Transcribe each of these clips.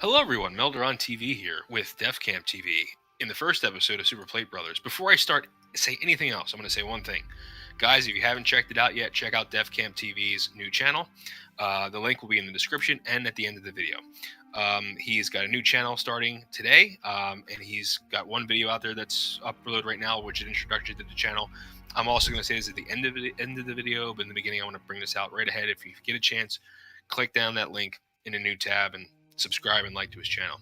Hello everyone, Melderon TV here with Defcamp TV in the first episode of Super Plate Brothers. Before I say anything else, I'm going to say one thing. Guys, if you haven't checked it out yet, check out Defcamp TV's new channel. The link will be in the description and at the end of the video. He's got a new channel starting today, and he's got one video out there that's uploaded right now, which is an introduction to the channel. I'm also going to say this at the end of the video, but in the beginning I want to bring this out right ahead. If you get a chance, click down that link in a new tab and subscribe and like to his channel.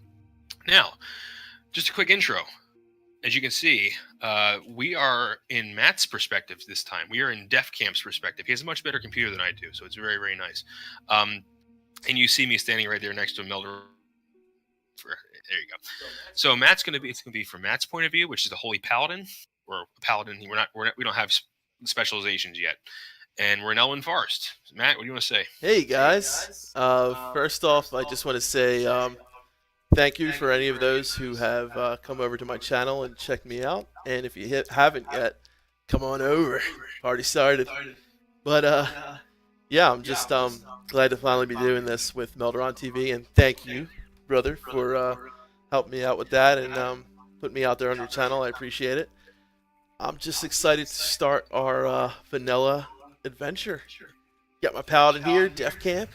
Now, just a quick intro. As you can see, we are in Matt's perspective this time. We are in Defcamp's perspective. He has a much better computer than I do, so it's very, very nice. And you see me standing right there next to Melderon. There you go. So Matt's it's going to be from Matt's point of view, which is a holy paladin. We're a paladin. We don't have specializations yet. And we're in Elwyn Forest. Matt, what do you want to say? Hey guys, first off, I just want to say thank you for any of those who have come over to my channel and checked me out. And if you haven't yet, come on over. Party started. But yeah, I'm just glad to finally be doing this with Melderon TV. And thank you, brother, for helping me out with that and putting me out there on your channel. I appreciate it. I'm just excited to start our vanilla adventure. Got my paladin here, Defcamp.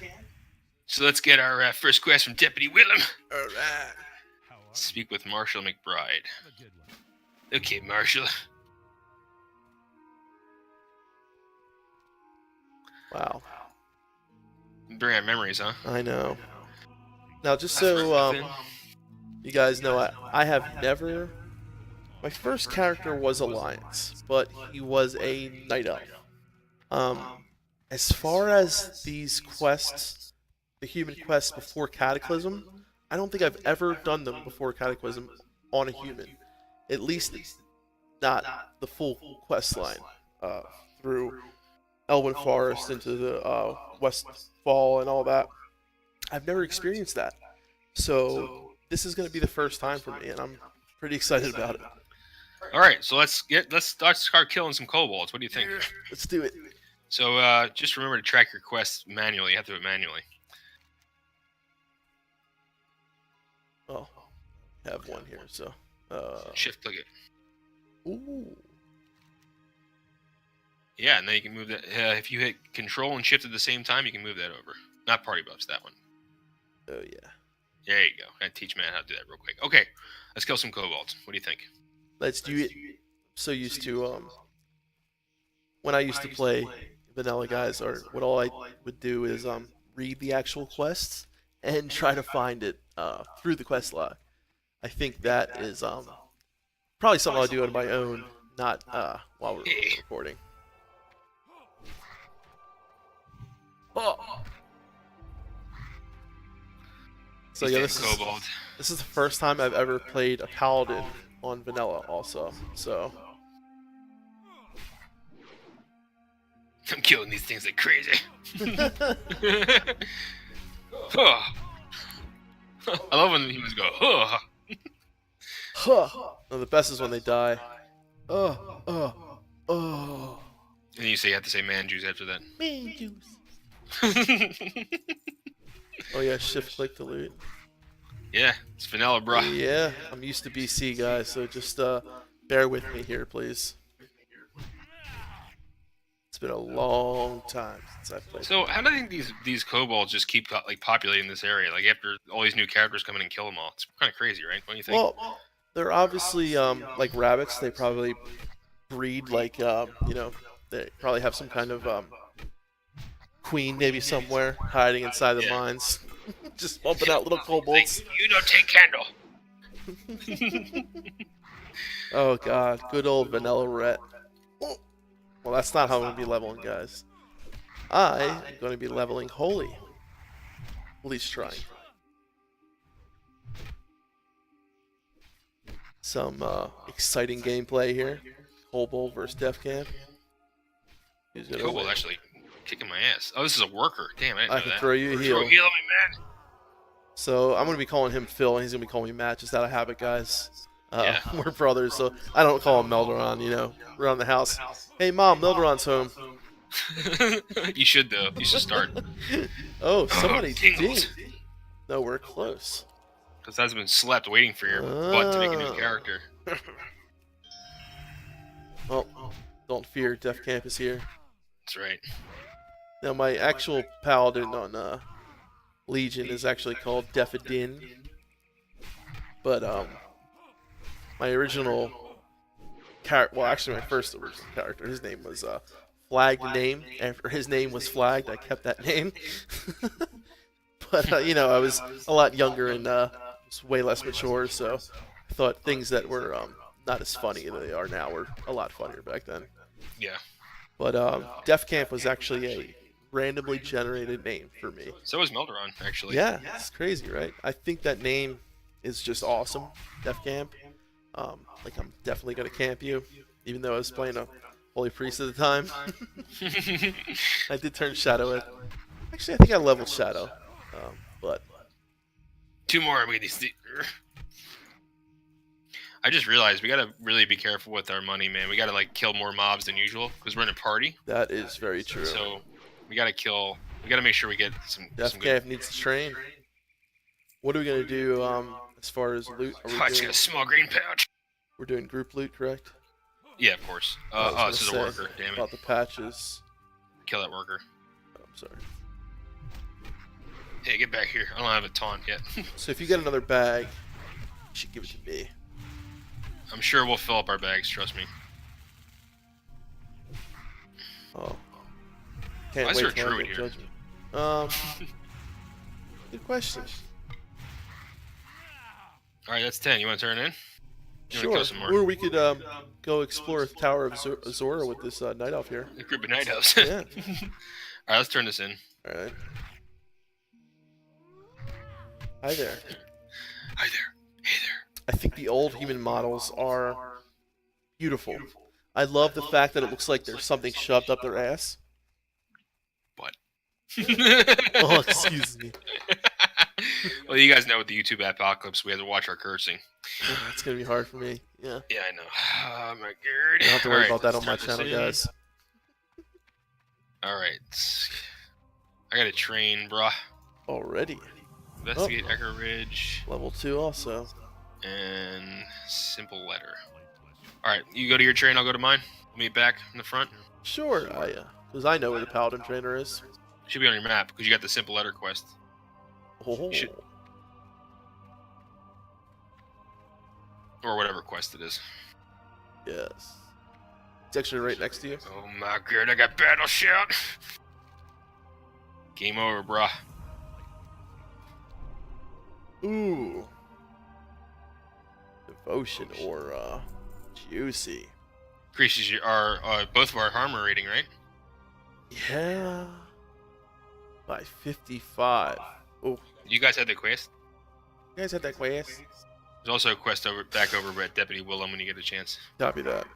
So let's get our first quest from Deputy Willem. Alright. Speak with Marshal McBride. Okay, Marshal. Wow. Bring out memories, huh? I know. Now, just so you guys know, I have never... My first character was Alliance, but he was a Night Elf. As far as these quests, the human quests before Cataclysm, I don't think I've ever done them before Cataclysm on a human. At least not the full quest line through Elwyn Forest into the Westfall and all that. I've never experienced that. So this is going to be the first time for me, and I'm pretty excited about it. All right, so let's start killing some kobolds. What do you think? Let's do it. So just remember to track your quests manually. You have to do it manually. Oh, I have one here, so... Shift click it. Ooh. Yeah, and then you can move that. If you hit Control and Shift at the same time, you can move that over. Not party buffs, that one. Oh, yeah. There you go. I teach Matt how to do that real quick. Okay, let's kill some kobolds. What do you think? Let's do it. So used to, when I used to play vanilla guys, or what all I would do is read the actual quests and try to find it through the quest log. I think that is probably something I'll do on my own, not while we're recording. Oh. So yeah, this is the first time I've ever played a paladin on vanilla also. So I'm killing these things like crazy. Oh. I love when humans go, huh. No, the best is when they die. Oh. And you say you have to say man juice after that. Man juice. Oh yeah, shift click to loot. Yeah, it's vanilla, bro. Yeah, I'm used to BC, guys, so just bear with me here, please. It's been a long time since I've played. So, how do you think these kobolds just keep like populating this area? Like after all these new characters come in and kill them all, it's kind of crazy, right? What do you think? Well, they're obviously like rabbits. They probably breed like you know, they probably have some kind of queen maybe somewhere hiding inside the mines. Just bumping out little kobolds. Like, you don't take candle. Oh god, good old vanilla ret. Well, that's not how I'm going to be leveling, guys. I am going to be leveling holy. At least trying. Some exciting gameplay here. Kobold versus Defcamp. Kobold actually kicking my ass. Oh, this is a worker. Damn, I didn't know can that. throw you a heal. Throw a heal on me, man. So I'm going to be calling him Phil, and he's going to be calling me Matt, just out of habit, guys. Yeah. We're brothers, so I don't call him Melderon, you know, around the house. Hey, Mom, Melderon's home. You should, though. You should start. Oh, somebody dinged. No, we're close. Because that's been slept waiting for your butt to make a new character. Well, don't fear, Defcamp is here. That's right. Now, my actual paladin on Legion is actually called Defadin. But, my original character, well, actually, my first original character, his name was Flagged Name. After his name was flagged, I kept that name. But, you know, I was a lot younger and was way less mature, so I thought things that were not as funny as they are now were a lot funnier back then. Yeah. But Defcamp was actually a randomly generated name for me. So was Melderon, actually. Yeah, it's crazy, right? I think that name is just awesome, Defcamp. Like, I'm definitely going to camp you, even though I was playing a Holy Priest at the time. I did turn Shadow at... Actually, I think I leveled Shadow. But... 2 more, I'm gonna see. I just realized we gotta really be careful with our money, man. We gotta, like, kill more mobs than usual, because we're in a party. That is very true. So, we gotta make sure we get some Defcamp needs to train. What are we going to do as far as loot? I just got a small green pouch. We're doing group loot, correct? Yeah, of course. This is a worker, damn it. About the patches. Kill that worker. Oh, I'm sorry. Hey, get back here. I don't have a taunt yet. So if you get another bag, you should give it to me. I'm sure we'll fill up our bags, trust me. Oh. Can't Why is there wait a till I druid get here? judgment. Good question. Alright, that's 10. You want to turn in? You wanna Sure. kill some more? Or we could go explore the Tower of Azora with this night elf here. A group of night elves. Yeah. Alright, let's turn this in. Alright. Hi there. Hi there. Hey there. I think the old human models are beautiful. I love the fact that it looks like there's something shoved up their ass. What? Oh, excuse me. Well, you guys know with the YouTube apocalypse, we have to watch our cursing. It's gonna be hard for me. Yeah. Yeah, I know. Oh my god. I don't have to worry Alright, about that on let's my turn channel, this in. guys. Alright. I gotta train, bruh. Already. Investigate Echo Ridge. Level 2 also. And simple letter. Alright, you go to your train, I'll go to mine. We'll meet back in the front. Sure, because I know where the Paladin trainer is. Should be on your map, because you got the simple letter quest. Oh. Should- Or whatever quest it is. Yes. It's actually right next to you. Oh my god, I got battle shout! Game over, bruh. Ooh. Devotion or juicy. Increases both of our armor rating, right? Yeah. By 55. Oh, You guys had the quest? you guys had that quest? There's also a quest back over at Deputy Willem when you get a chance. Copy that.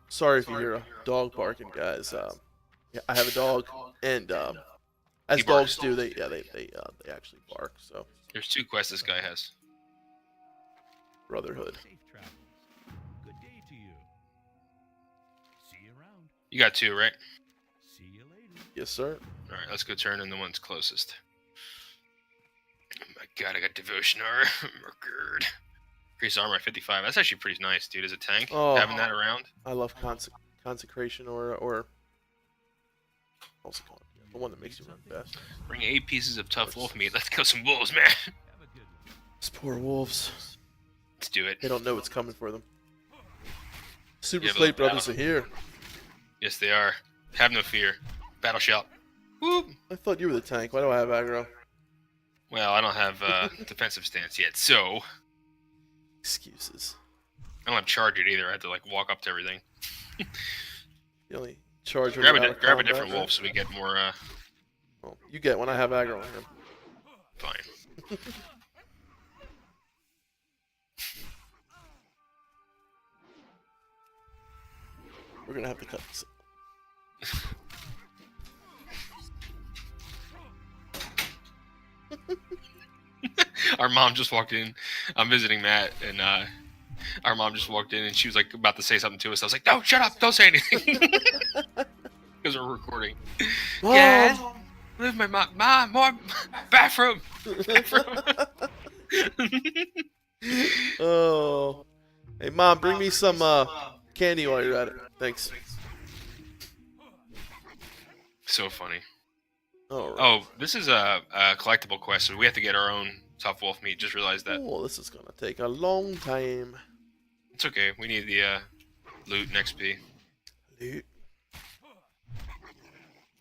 Sorry if you hear a dog barking, guys. Yeah, I have a dog, and as He barks. dogs do, they actually bark. So There's 2 quests this guy has. Brotherhood. Safe travels. Good day to you. See you around. You got 2, right? See you later. Yes, sir. Alright, let's go turn in the one's closest. Oh my god, I got Devotion armor. Good. Increase armor at 55. That's actually pretty nice, dude, as a tank. Oh. Having that around. I love consecration or what's it called? The one that makes you run fast. Bring 8 pieces of tough wolf meat. Let's kill some wolves, man. Have a good one. These poor wolves. Let's do it. They don't know what's coming for them. Super Yeah, but Plate look, Brothers are here. Yes, they are. Have no fear. Battle shout. Whoop. I thought you were the tank. Why do I have aggro? Well, I don't have defensive stance yet, so Excuses. I don't have charge it either. I have to like walk up to everything. You only charge when Grab you're a, out of grab a combat, different right? wolf so we get more. Well, you get when I have aggro on him. Fine. We're gonna have to cut this. Our mom just walked in. I'm visiting Matt, and our mom just walked in, and she was like about to say something to us. I was like, "No, shut up! Don't say anything," because we're recording. Mom! Dad, where's my mom? Mom, more bathroom. Bathroom. Oh. Hey, Mom, bring me some candy while you're at it. Thanks. So funny. All right. Oh, this is a collectible quest, so we have to get our own tough wolf meat. Just realized that. Oh, this is gonna take a long time. It's okay. We need the loot and XP. Loot.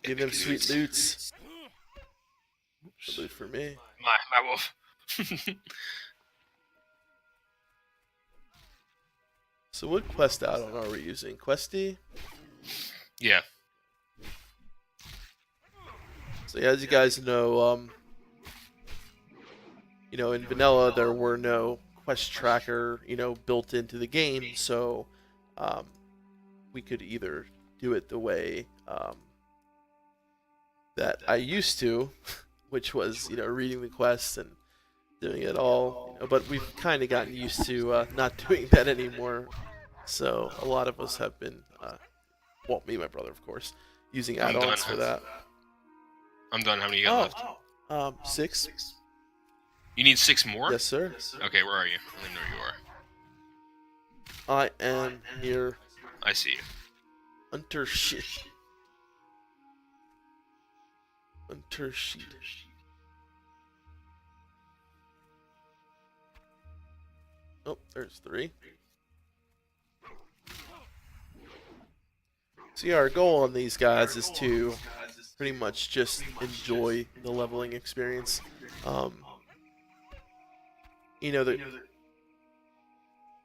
Give them sweet loots. The loot for me. My wolf. So what quest add-on are we using? Questy? Yeah. So as you guys know, in vanilla there were no quest tracker, built into the game, so we could either do it the way that I used to, which was, reading the quests and doing it all, but we've kind of gotten used to not doing that anymore. So a lot of us have been, well, me and my brother, of course, using add-ons for that. I'm done. How many you got left? 6. You need 6 more? Yes, sir. Okay, where are you? I don't know where you are. I am near I see you. Unterschied. Unterschied. Oh, there's 3. So yeah, our goal on these guys is to pretty much just enjoy the leveling experience.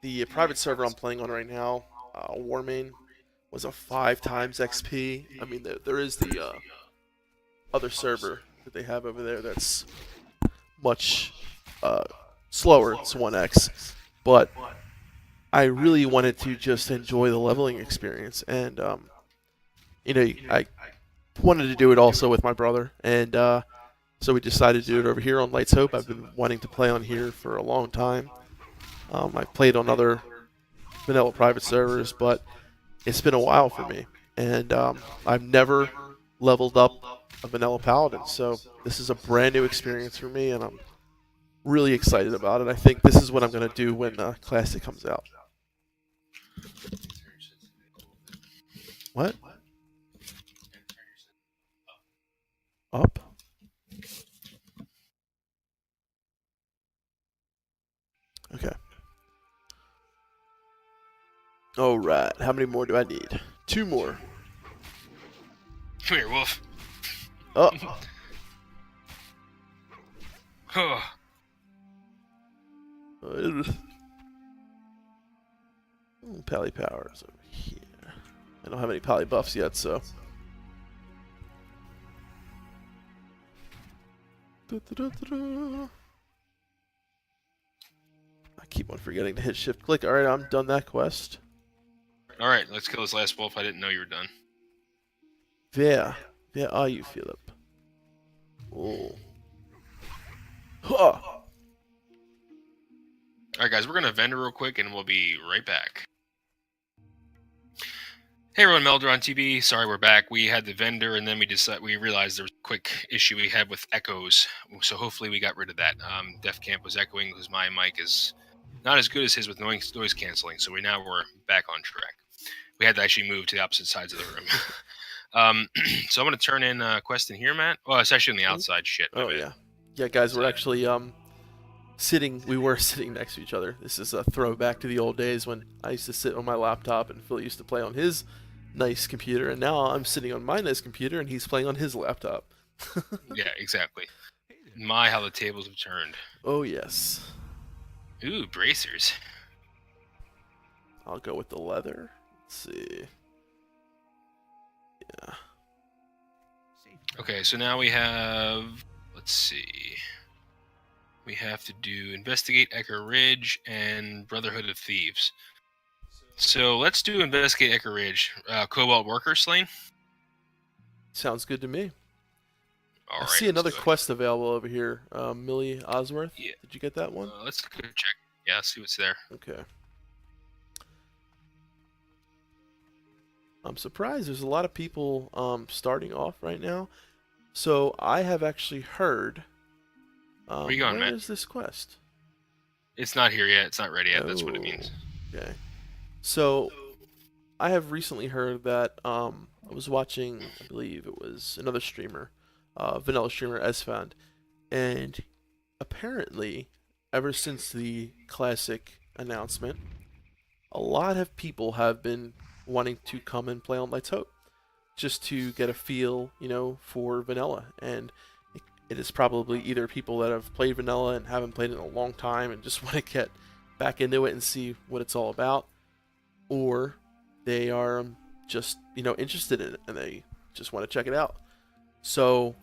The private server I'm playing on right now, Warmain, was a 5 times XP. I mean, there is the other server that they have over there that's much slower. It's 1x, but I really wanted to just enjoy the leveling experience, and I wanted to do it also with my brother, and so we decided to do it over here on Lights Hope. I've been wanting to play on here for a long time. I've played on other vanilla private servers, but it's been a while for me, and I've never leveled up a vanilla paladin, so this is a brand new experience for me, and I'm really excited about it. I think this is what I'm going to do when Classic comes out. What? Up? Okay. Alright, how many more do I need? 2 more. Come here, wolf. Oh. Pally powers over here. I don't have any pally buffs yet, so. I keep on forgetting to hit shift click. Alright, I'm done that quest. Alright, let's kill this last wolf. I didn't know you were done. Where are you, Philip? Oh. Huh. Alright guys, we're going to vendor real quick and we'll be right back. Hey everyone, Melderon TV. Sorry we're back. We had the vendor and then we realized there was a quick issue we had with echoes. So hopefully we got rid of that. Defcamp was echoing because my mic is not as good as his with noise canceling. So we're back on track. We had to actually move to the opposite sides of the room. So I'm going to turn in a quest in here, Matt. Oh, it's actually on the outside. Shit. Oh, yeah. Yeah, guys, we're actually we were sitting next to each other. This is a throwback to the old days when I used to sit on my laptop and Phil used to play on his nice computer, and now I'm sitting on my nice computer and he's playing on his laptop. Yeah, exactly. My, how the tables have turned. Oh, yes. Ooh, bracers. I'll go with the leather. Let's see. Yeah. Okay, so now we have... Let's see. We have to do Investigate Echo Ridge and Brotherhood of Thieves. So let's do Investigate Echo Ridge. Kobold Worker Slain. Sounds good to me. All I right, see another quest available over here. Millie Osworth. Yeah. Did you get that one? Let's go check. Yeah, see what's there. Okay. I'm surprised there's a lot of people starting off right now. So I have actually heard. Where you going, where Matt? is this quest? It's not here yet. It's not ready yet. That's what it means. Okay. So, I have recently heard that I was watching, I believe it was another streamer, vanilla streamer Esfand, and apparently, ever since the classic announcement, a lot of people have been wanting to come and play on Let's Hope, just to get a feel, for vanilla. And it is probably either people that have played vanilla and haven't played it in a long time and just want to get back into it and see what it's all about, or they are just interested in it and they just want to check it out. So,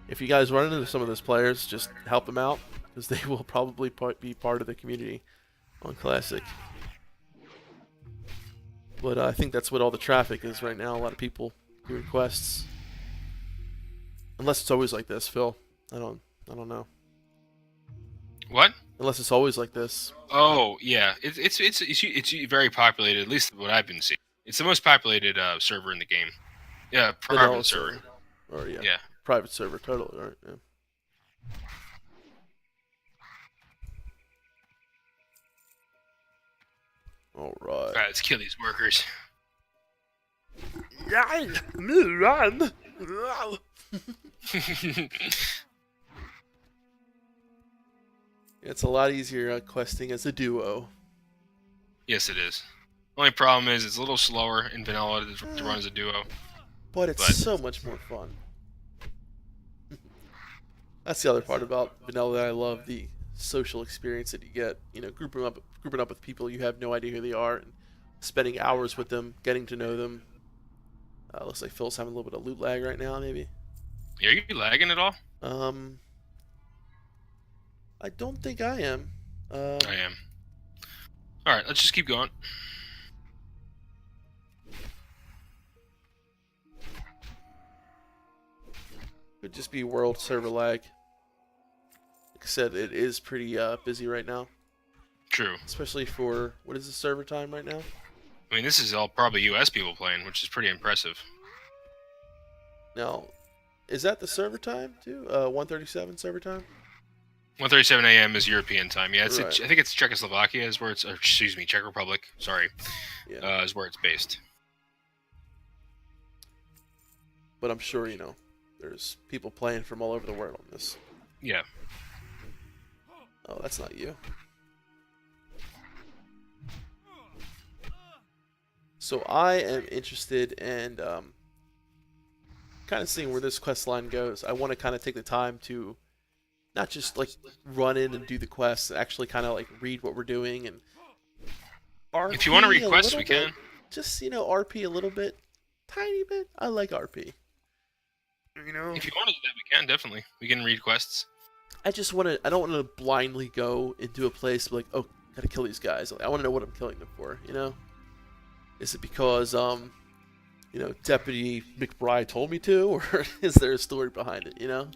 if you guys run into some of those players, just help them out because they will probably be part of the community on Classic. But I think that's what all the traffic is right now. A lot of people doing quests. Unless it's always like this, Phil. I don't know. What? Unless it's always like this. Oh yeah, it's very populated. At least what I've been seeing. It's the most populated server in the game. Yeah, private server. Or Yeah. Private server, totally, right? Yeah. All right. All right, let's kill these workers. Run. It's a lot easier questing as a duo. Yes, it is. Only problem is it's a little slower in vanilla to run as a duo. But it's so much more fun. That's the other part about vanilla that I love, the social experience that you get. Grouping up with people you have no idea who they are, and spending hours with them, getting to know them. Looks like Phil's having a little bit of loot lag right now, maybe. Are you lagging at all? I don't think I am. I am. All right, let's just keep going. Could just be world server lag. Like I said, it is pretty busy right now. True. Especially for, what is the server time right now? I mean, this is all probably US people playing, which is pretty impressive. Now, is that the server time too? 1:37 server time? 1:37 a.m. is European time. Yeah, Right. I think it's Czechoslovakia is where it's, or excuse me, Czech Republic. Sorry, Yeah. is where it's based. But I'm sure, there's people playing from all over the world on this. Yeah. Oh, that's not you. So I am interested in kind of seeing where this quest line goes. I want to kind of take the time to not just like run in and do the quests, actually kind of like read what we're doing and RP. If you want to read quests, we can. Just RP a little bit, tiny bit. I like RP. If you want to do that, we can definitely. We can read quests. I just want to. I don't want to blindly go into a place like, oh, gotta kill these guys. Like, I want to know what I'm killing them for. Is it because Deputy McBride told me to, or is there a story behind it?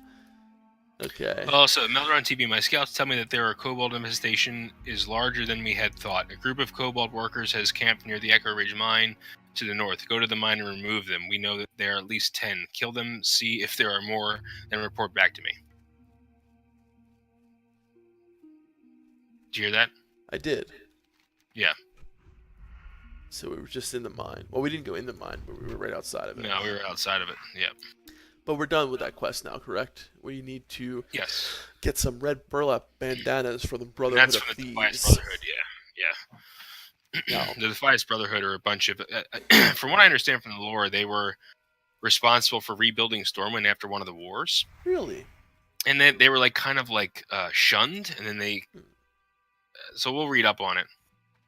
Okay. Also, Melderon TV, my scouts tell me that there are kobold infestation is larger than we had thought. A group of kobold workers has camped near the Echo Ridge mine to the north. Go to the mine and remove them. We know that there are at least 10. Kill them, see if there are more, then report back to me. Did you hear that? I did. Yeah. So we were just in the mine. Well, we didn't go in the mine, but we were right outside of it. No, we were outside of it. Yeah. But we're done with that quest now, correct? We need to get some red burlap bandanas for the Brotherhood That's of from the Thieves. Defias Brotherhood, yeah. The Defias Brotherhood are a bunch of... from what I understand from the lore, they were responsible for rebuilding Stormwind after one of the wars. Really? And then they were shunned, and then they... so we'll read up on it.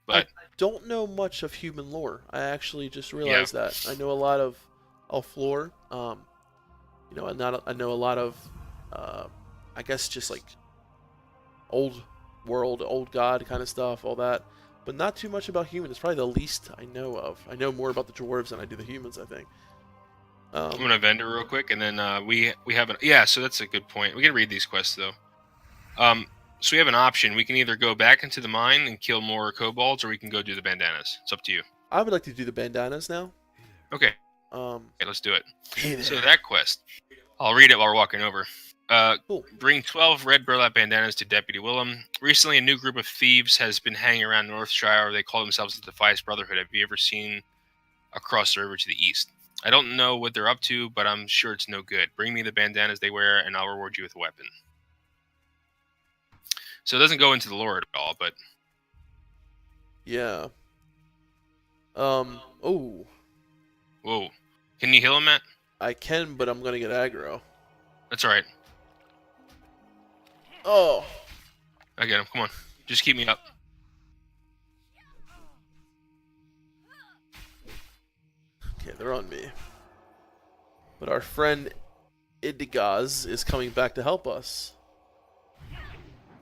But I don't know much of human lore. I actually just realized that. I know a lot of elf lore. I know a lot of, I guess just like old world, old god kind of stuff, all that. But not too much about humans. It's probably the least I know of. I know more about the dwarves than I do the humans, I think. I'm going to vendor real quick, and then we have an... Yeah, so that's a good point. We can read these quests, though. So we have an option. We can either go back into the mine and kill more kobolds, or we can go do the bandanas. It's up to you. I would like to do the bandanas now. Okay. Okay, let's do it. Hey there. So that quest, I'll read it while we're walking over. Cool. Bring 12 red burlap bandanas to Deputy Willem. Recently, a new group of thieves has been hanging around Northshire. They call themselves the Defias Brotherhood. Have you ever seen across the river to the east? I don't know what they're up to, but I'm sure it's no good. Bring me the bandanas they wear, and I'll reward you with a weapon. So it doesn't go into the lore at all, but... Yeah. Oh. Whoa. Can you heal him, Matt? I can, but I'm gonna get aggro. That's alright. Oh. I get him. Come on. Just keep me up. Okay, they're on me. But our friend Idigaz is coming back to help us.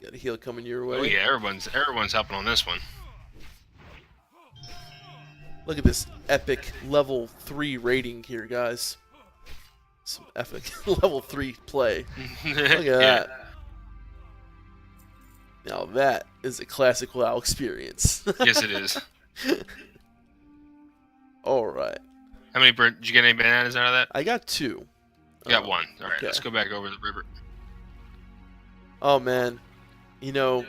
Got a heal coming your way. Oh yeah, everyone's helping on this one. Look at this epic level 3 rating here, guys. Some epic level 3 play. Look at that. Now that is a classic WoW experience. Yes, it is. Alright. How many did you get any bananas out of that? I got 2. You got 1. Alright, okay. Let's go back over the river. Oh man. You know,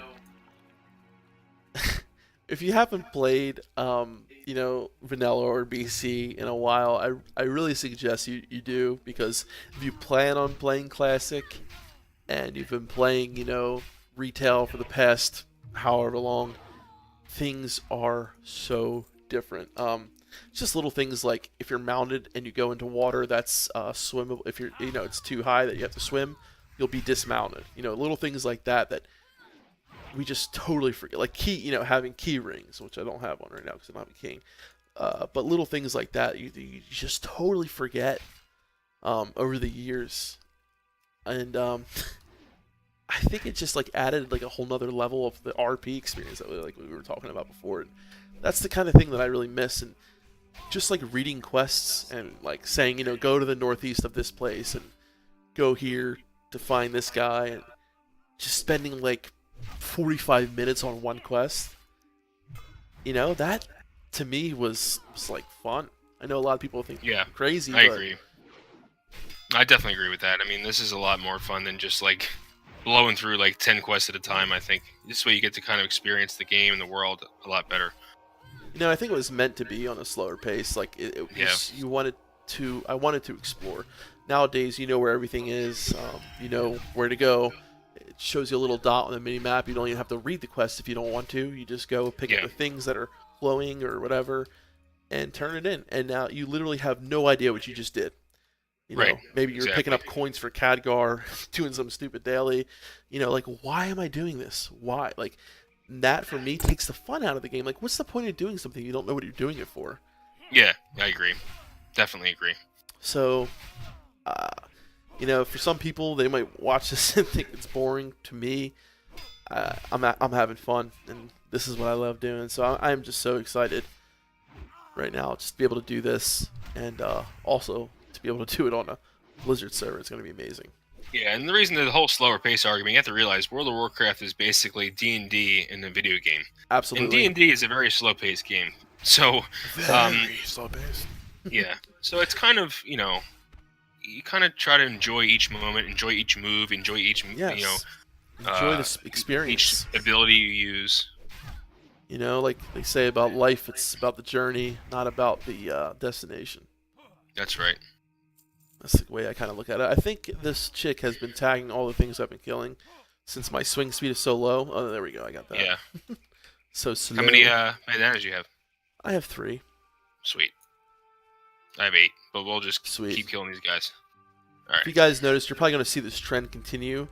if you haven't played vanilla or BC in a while, I really suggest you do, because if you plan on playing classic and you've been playing, retail for the past however long, things are so different. Just little things like if you're mounted and you go into water that's swimmable, if you're it's too high that you have to swim, you'll be dismounted. Little things like that we just totally forget. Like having key rings, which I don't have one right now because I don't have a king. But little things like that you just totally forget over the years, and I think it just added a whole nother level of the RP experience that we were talking about before. And that's the kind of thing that I really miss. And just reading quests and saying go to the northeast of this place and go here to find this guy, and just spending 45 minutes on one quest. That to me was fun. I know a lot of people think I'm crazy. I agree. I definitely agree with that. I mean, this is a lot more fun than just blowing through 10 quests at a time. I think this way you get to kind of experience the game and the world a lot better. I think it was meant to be on a slower pace. I wanted to explore. Nowadays, you know where everything is. You know where to go. It shows you a little dot on the mini map. You don't even have to read the quest if you don't want to. You just go pick up the things that are glowing or whatever and turn it in. And now you literally have no idea what you just did. Maybe you're picking up coins for Khadgar, doing some stupid daily. Why am I doing this? Why? That for me takes the fun out of the game. What's the point of doing something you don't know what you're doing it for? Yeah, I agree. Definitely agree. So, for some people, they might watch this and think it's boring. To me, I'm having fun, and this is what I love doing. So I'm just so excited right now just to be able to do this, and also to be able to do it on a Blizzard server. It's going to be amazing. Yeah, and the reason the whole slower pace argument, you have to realize World of Warcraft is basically D&D in a video game. Absolutely. And D&D is a very slow-paced game. So, very slow-paced. Yeah. So it's kind of, you kind of try to enjoy each moment, enjoy each move, enjoy each, enjoy this experience. Each ability you use. Like they say about life, it's about the journey, not about the destination. That's right. That's the way I kind of look at it. I think this chick has been tagging all the things I've been killing since my swing speed is so low. Oh, there we go. I got that. Yeah. So slow. How many bandanas do you have? I have 3. Sweet. I have 8, but we'll just keep killing these guys. All right. If you guys noticed, you're probably going to see this trend continue.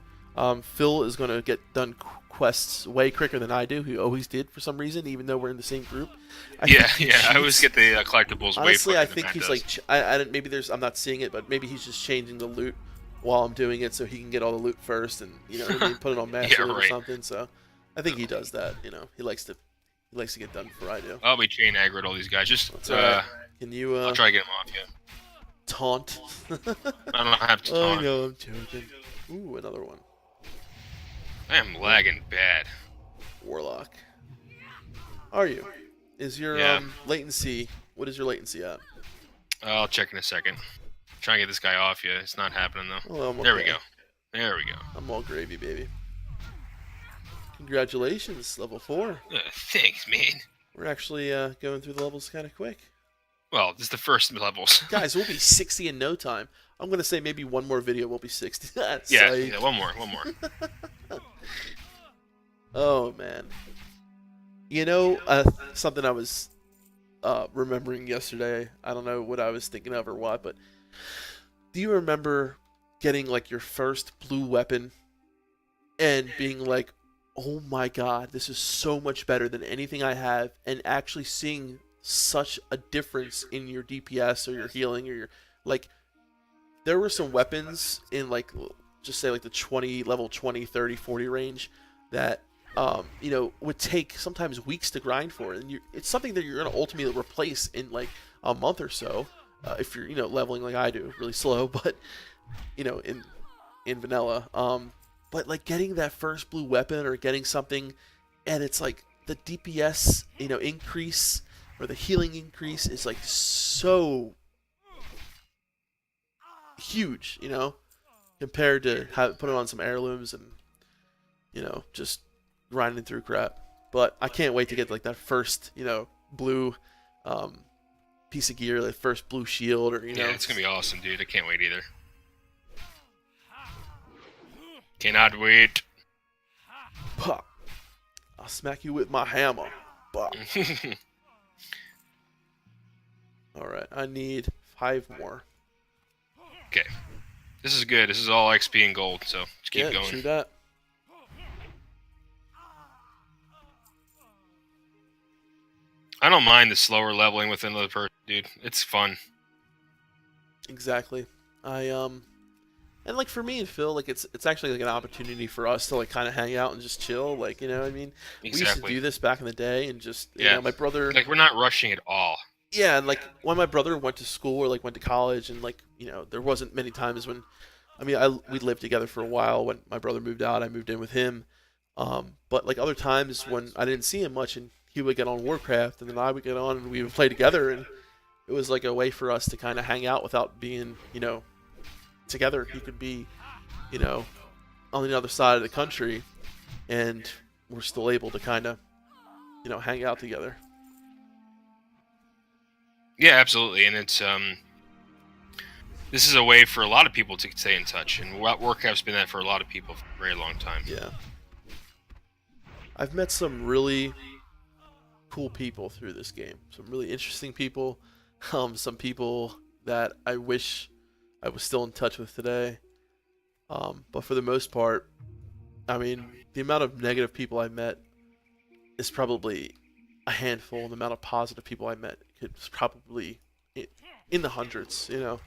Phil is going to get done quests way quicker than I do. He always did for some reason, even though we're in the same group. I always get the collectibles honestly, way quicker I think than he's I don't, maybe I'm not seeing it, but maybe he's just changing the loot while I'm doing it so he can get all the loot first and put it on master or something. So I think he does that. He likes to get done before I do. I'll be chain aggroed all these guys. Just can you? I'll try to get them off you. Taunt. I don't have to taunt. I know, I'm joking. Ooh, another one. I am lagging bad. Warlock. Are you? Is your latency? What is your latency at? I'll check in a second. Try and get this guy off you. It's not happening though. Well, There we go. There we go. I'm all gravy, baby. Congratulations, level 4. Thanks, man. We're actually going through the levels kind of quick. Well, this is the first levels. Guys, we'll be 60 in no time. I'm going to say maybe one more video we'll be 60. Yeah, one more. Oh, man. You know, something I was remembering yesterday. I don't know what I was thinking of or what, but do you remember getting like your first blue weapon and being like, oh my god, this is so much better than anything I have, and actually seeing such a difference in your DPS or your healing or your, like, there were some weapons in, like, just say like the level 20, 30, 40 range that you know, would take sometimes weeks to grind for, and it's something that you're going to ultimately replace in like a month or so, if you're, you know, leveling like I do, really slow, but you know, in vanilla. But like getting that first blue weapon or getting something, and it's like the DPS, you know, increase or the healing increase is like so huge, you know, compared to putting on some heirlooms and, you know, just grinding through crap. But I can't wait to get like that first, you know, blue piece of gear, like first blue shield, or, you know. Yeah, it's gonna be awesome, dude. I can't wait either. Cannot wait. Pop. I'll smack you with my hammer. Pop. Alright, I need 5 more. Okay. This is good. This is all XP and gold, so just keep going. True that. I don't mind the slower leveling with another person, dude. It's fun. Exactly. And like for me and Phil, like it's actually like an opportunity for us to like kind of hang out and just chill, like, you know what I mean? Exactly. We used to do this back in the day, and just, you know, my brother, like, we're not rushing at all. yeah, and like when my brother went to school or like went to college, and like, you know, there wasn't many times when, I mean, we lived together for a while. When my brother moved out, I moved in with him. But like other times when I didn't see him much, and he would get on Warcraft, and then I would get on, and we would play together, and it was like a way for us to kind of hang out without being, you know, together. He could be, you know, on the other side of the country, and we're still able to kind of, you know, hang out together. Yeah, absolutely, and it's this is a way for a lot of people to stay in touch, and Warcraft's been that for a lot of people for a very long time. Yeah. I've met some really cool people through this game. Some really interesting people. Some people that I wish I was still in touch with today. But for the most part, I mean, the amount of negative people I met is probably a handful, and the amount of positive people I met is probably in the hundreds, you know?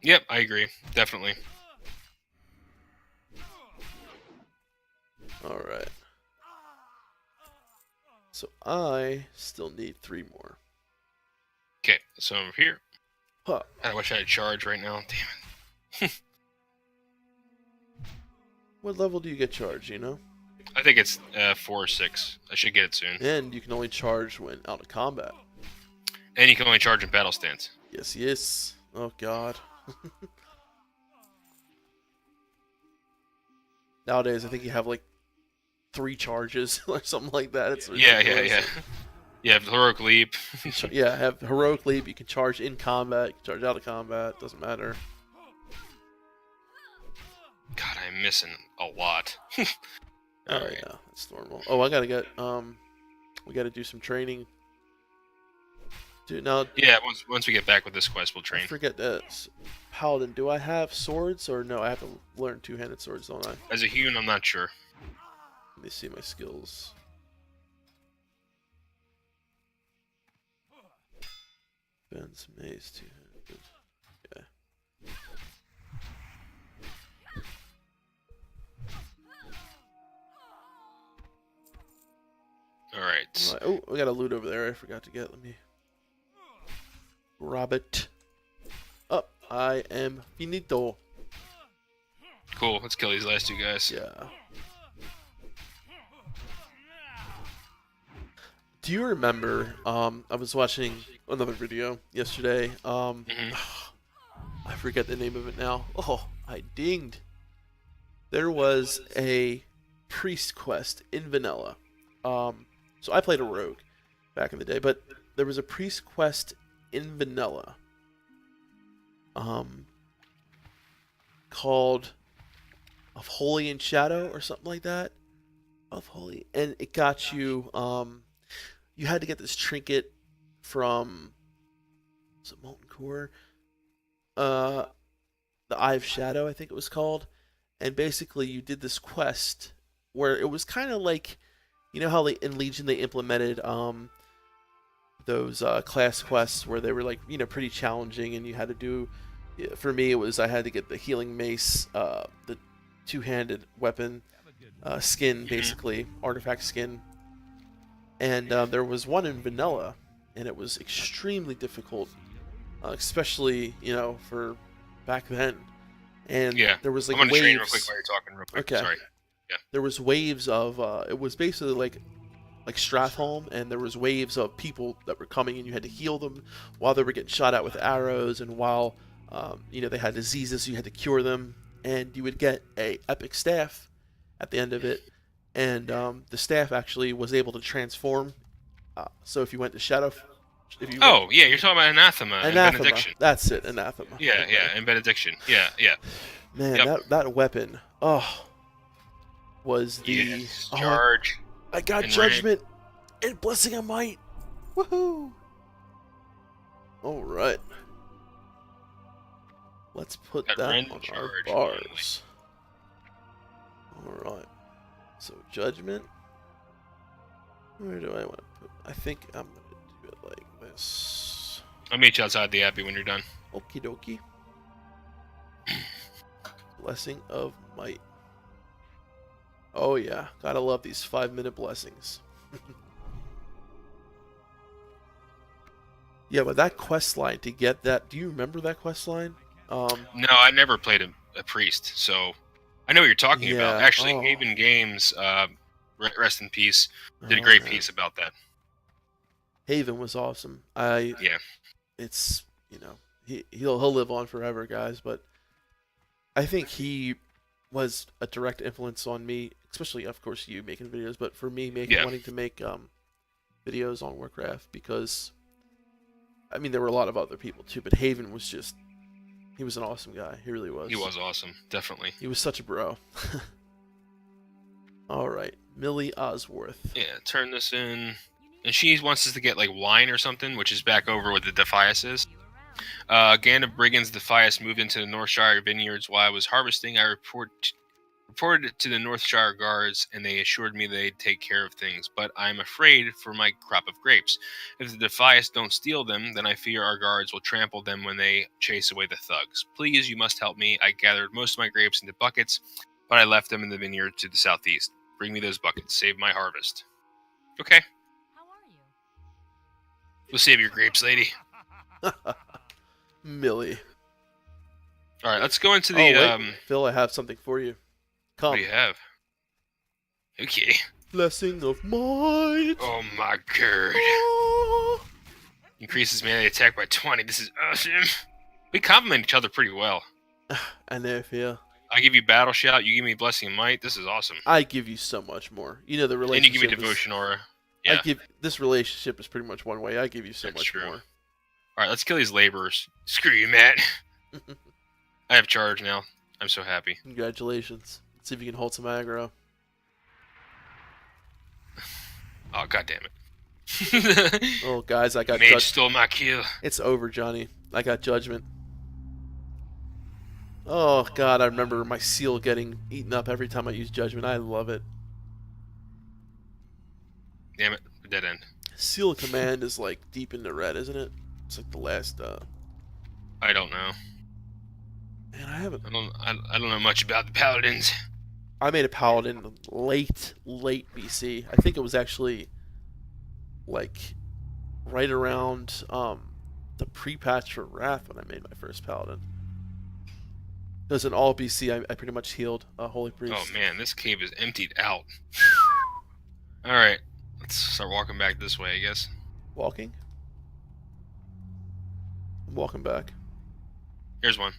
Yep, I agree. Definitely. Alright. So I still need 3 more. Okay, so over here. Huh. I wish I had charge right now. Damn it. What level do you get charged, you know? I think it's 4 or 6. I should get it soon. And you can only charge when out of combat. And you can only charge in battle stance. Yes, yes. Oh, God. Nowadays, I think you have like 3 charges or something like that. It's yeah. You have heroic leap. Yeah, have heroic leap. You can charge in combat. You can charge out of combat. Doesn't matter. God, I'm missing a lot. Oh, Alright. yeah, that's normal. Oh, I gotta get we gotta do some training. Dude, now. Yeah, once we get back with this quest, we'll train. I forget that. Paladin, do I have swords or no? I have to learn 2-handed swords, don't I? As a hewn, I'm not sure. Let me see my skills. Ben's mace 2-handed. Okay. Alright. Oh, we got a loot over there I forgot to get. Let me grab it. Up. I am finito. Cool, let's kill these last 2 guys. Yeah. Do you remember, I was watching another video yesterday, I forget the name of it now. Oh, I dinged. there was a priest quest in vanilla. So I played a rogue back in the day, but there was a priest quest in vanilla, um, called of Holy in Shadow or something like that. Of Holy, and it got you. You had to get this trinket from, was it Molten Core? Uh, the Eye of Shadow, I think it was called. And basically, you did this quest where it was kind of like, you know how in Legion they implemented those class quests where they were like, pretty challenging, and you had to do. For me, it was I had to get the healing mace, the two-handed weapon, skin, basically artifact skin, and there was one in vanilla, and it was extremely difficult, especially for back then. And Yeah. there was like I'm gonna train real waves. quick while you're talking real quick. Okay. Sorry. Yeah. There was waves of it was basically like Stratholme, and there was waves of people that were coming, and you had to heal them while they were getting shot at with arrows, and while they had diseases, so you had to cure them, and you would get a epic staff at the end of it, and the staff actually was able to transform. So if you went to Shadow, Oh, yeah, you're talking about Anathema and Benediction. That's it, Anathema. Yeah, and Benediction. Yeah. Man, Yep. that weapon, was the Yes. Charge. I got and Judgment and Blessing of Might. Woohoo! All right. Let's put Got that random on charge. our bars. All right. So Judgment. Where do I want to put? I think I'm gonna do it like this. I'll meet you outside the Abbey when you're done. Okie dokie. Blessing of Might. Oh yeah, gotta love these 5-minute blessings. Yeah, but that quest line to get that. Do you remember that quest line? No, I never played a priest, so I know what you're talking about. Yeah, Actually, oh. Haven Games, rest in peace, did a great man. piece about that. Haven was awesome. Yeah. It's he'll live on forever, guys. But I think he was a direct influence on me, especially of course you making videos, but for me wanting to make videos on Warcraft, because I mean there were a lot of other people too, but Haven was just, he was an awesome guy. He really was. He was awesome, definitely. He was such a bro. All right, Millie Osworth. Yeah, turn this in. And she wants us to get like wine or something, which is back over what the Defias is. Gang of brigands Defias moved into the Northshire vineyards while I was harvesting. I reported it to the Northshire guards, and they assured me they'd take care of things. But I'm afraid for my crop of grapes. If the Defias don't steal them, then I fear our guards will trample them when they chase away the thugs. Please, you must help me. I gathered most of my grapes into buckets, but I left them in the vineyard to the southeast. Bring me those buckets. Save my harvest. Okay. We'll save your grapes, lady. Millie. All right, let's go into the. Wait, Phil, I have something for you. Come. What do you have? Okay. Blessing of Might. Oh my god. Oh. Increases melee attack by 20. This is awesome. We complement each other pretty well. And there, Phil. I give you Battle Shout, you give me Blessing of Might. This is awesome. I give you so much more. The relationship. And you give me Devotion Aura. Yeah. This relationship is pretty much one way. I give you so much more. Alright, let's kill these laborers. Screw you, Matt. I have charge now. I'm so happy. Congratulations. Let's see if you can hold some aggro. Oh, god damn it. Oh, guys, I got Mage Judgment. stole my kill. It's over, Johnny. I got Judgment. Oh, God, I remember my seal getting eaten up every time I use Judgment. I love it. Damn it. Dead end. Seal of Command is like deep into red, isn't it? It's like the last. I don't know. Man, I haven't. I don't know much about the paladins. I made a paladin late BC. I think it was actually like right around the pre-patch for Wrath when I made my first paladin. It was an all BC. I pretty much healed a Holy Priest. Oh man, this cave is emptied out. All right, let's start walking back this way, I guess. Walking? I'm walking back. Here's one.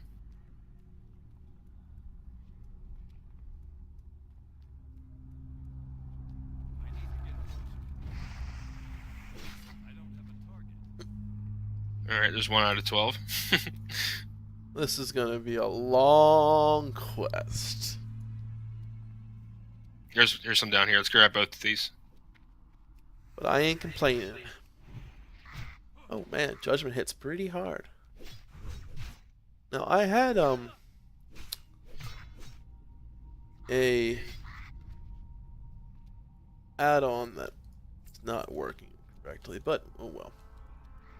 All right, there's 1 out of 12. This is gonna be a long quest. Here's some down here. Let's grab both of these. But I ain't complaining. Oh man, Judgment hits pretty hard. Now I had a add-on that's not working correctly, but oh well.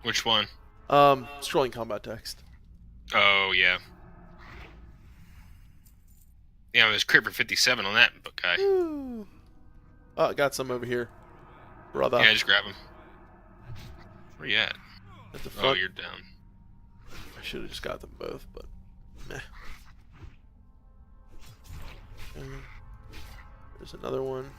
Which one? Scrolling combat text. Oh yeah. Yeah, there's crit for 57 on that book guy. Woo. Oh, I got some over here, brother. Yeah, just grab him. Where you at? At the Oh, front. you're down. I should have just got them both, but meh. There's another one.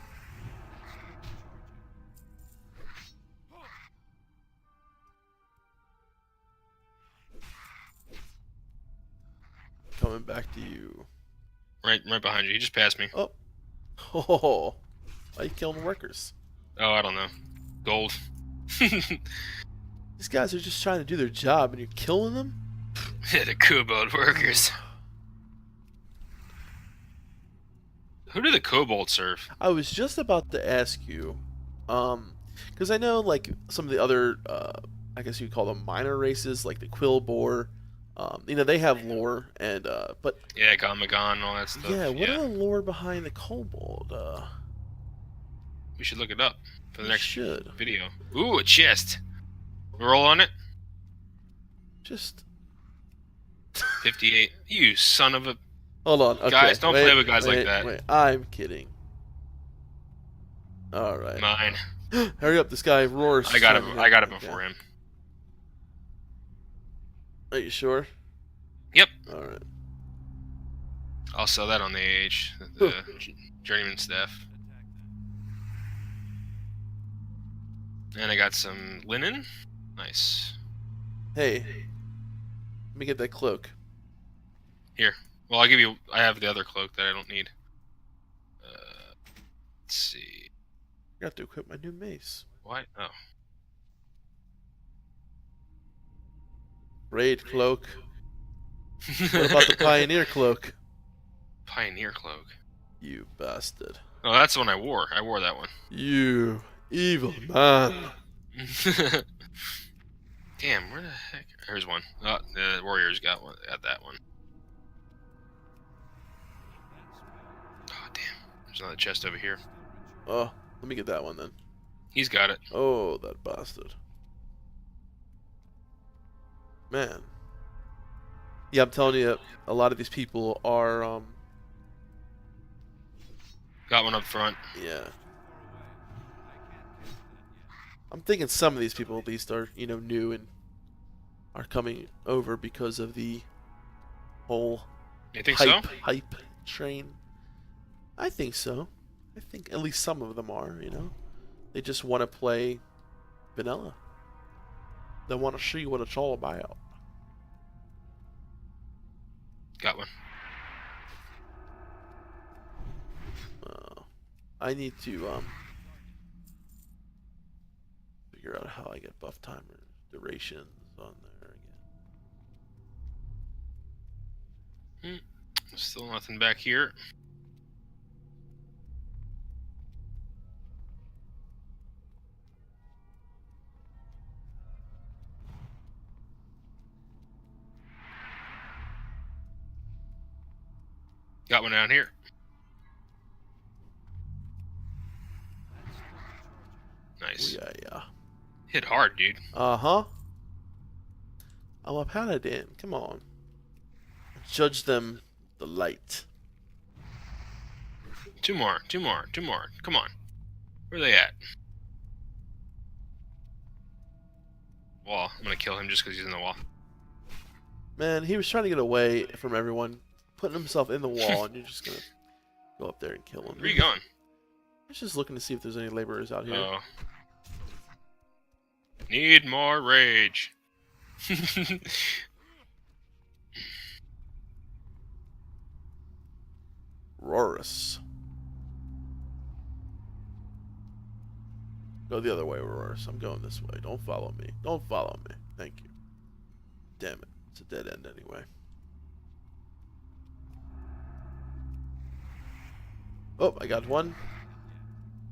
Coming back to you. Right behind you. He just passed me. Oh. Oh. Why are you killing workers? Oh, I don't know. Gold. These guys are just trying to do their job and you're killing them? The kobold workers. Who do the kobolds serve? I was just about to ask you, because I know like some of the other, I guess you'd call them minor races, like the Quill Boar. You know, they have lore, and but Yeah, Gamagon and all that stuff. yeah, what are the lore behind the Kobold? We should look it up for the We next should. video. Ooh, a chest. Roll on it. Just 58. You son of a... hold on, okay, Guys, don't play with guys like that. Wait, I'm kidding. All right, Mine. hurry up! This guy roars. I got it before him. Are you sure? Yep. All right. I'll sell that on the age. The journeyman staff. And I got some linen. Nice. Hey, let me get that cloak. Here. Well, I'll give you... I have the other cloak that I don't need. Let's see. I got to equip my new mace. Why? Oh. Raid cloak. What about the pioneer cloak? Pioneer cloak. You bastard. Oh, that's the one I wore. I wore that one. You evil man. Damn, where the heck? Here's one. Oh, the warriors got one. Got that one. Oh, damn. There's another chest over here. Oh, let me get that one then. He's got it. Oh, that bastard. Man. Yeah, I'm telling you, a lot of these people are, Got one up front. yeah. I'm thinking some of these people at least are, you know, new and are coming over because of the whole You think so? hype train. I think so. I think at least some of them are, you know. They just want to play vanilla. They want to see what it's all about. Got one. I need to figure out how I get buff timer durations on there again. Still nothing back here. Got one down here. Nice. Oh, yeah. Hit hard, dude. Uh-huh. I'm a paladin. Come on. Judge them the light. Two more. Come on. Where are they at? Wall. I'm gonna kill him just because he's in the wall. Man, he was trying to get away from everyone, putting himself in the wall, and you're just gonna go up there and kill him. Where are you going? I was just looking to see if there's any laborers out here. Oh. Need more rage. Rorus. Go the other way, Rorus. I'm going this way. Don't follow me. Don't follow me. Thank you. Damn it. It's a dead end anyway. Oh, I got one.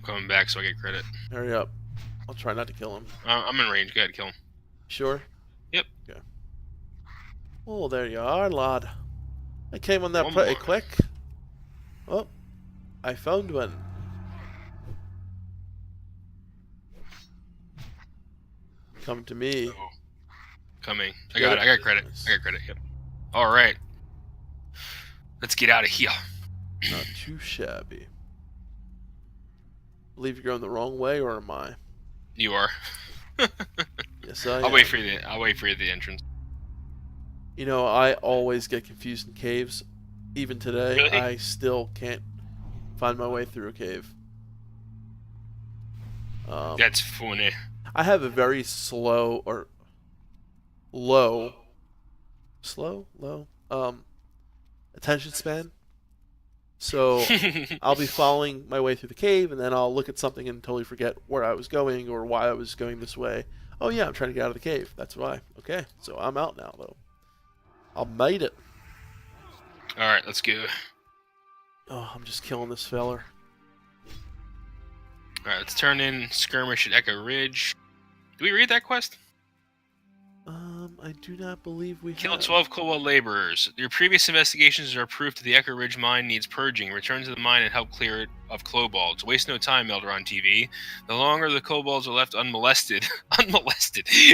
Coming back so I get credit. Hurry up. I'll try not to kill him. I'm in range. Go ahead, kill him. Sure? Yep. Okay. Oh, there you are, lad. I came on that One pretty more. quick. Oh, I found one. Come to me. Oh. Coming. I Get got it? it. I got credit. Nice. I got credit. Yep. All right. Let's get out of here. Not too shabby. Believe you're going the wrong way, or am I? You are. Yes, I am. I'll wait for you. I'll wait for you at the entrance. You know, I always get confused in caves. Even today, Really? I still can't find my way through a cave. That's funny. I have a very slow or low attention span. So I'll be following my way through the cave, and then I'll look at something and totally forget where I was going or why I was going this way. Oh yeah, I'm trying to get out of the cave. That's why. Okay, so I'm out now though. I made it. All right, let's go. Oh, I'm just killing this feller. All right, let's turn in skirmish at Echo Ridge. Did we read that quest? I do not believe we Kill have. 12 Kobold laborers. Your previous investigations are proof that the Echo Ridge mine needs purging. Return to the mine and help clear it of Kobolds. Waste no time, Melderon TV. The longer the Kobolds are left unmolested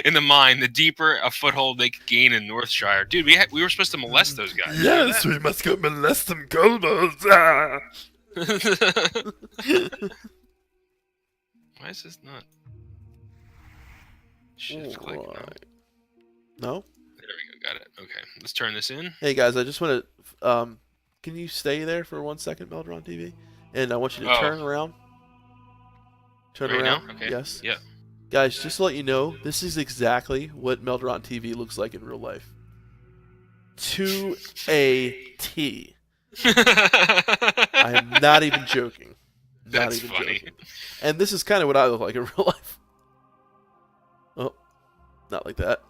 in the mine, the deeper a foothold they could gain in Northshire. Dude, we were supposed to molest those guys. Yes, we must go molest some kobolds. Ah. Why is this not? Shift click. No. Alright. No? There we go. Got it. Okay, let's turn this in. Hey guys, I just want to. Can you stay there for 1 second, Melderon TV? And I want you to turn around. Turn Right around. now? Okay. Yes. Yep. Guys, just to let you know, this is exactly what Melderon TV looks like in real life. To a T. I am not even joking. Not That's even funny. joking. And this is kind of what I look like in real life. Oh, not like that.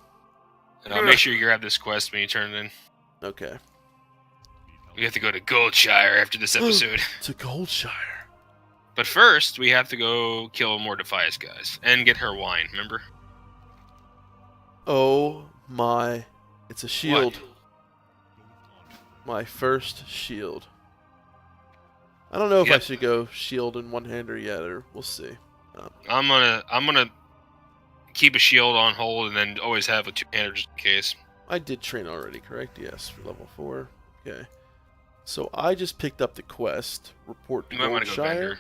And I'll make sure you grab this quest when you turn it in. Okay. We have to go to Goldshire after this episode. To Goldshire. But first, we have to go kill more Defias guys. And get her wine, remember? Oh my. It's a shield. What? My first shield. I don't know if I Yep. should go shield in one-hander yet, or we'll see. I'm gonna keep a shield on hold and then always have a two-hander just in case. I did train already, correct? Yes, for level 4. Okay. So I just picked up the quest, report to You might want to go Goldshire, vendor.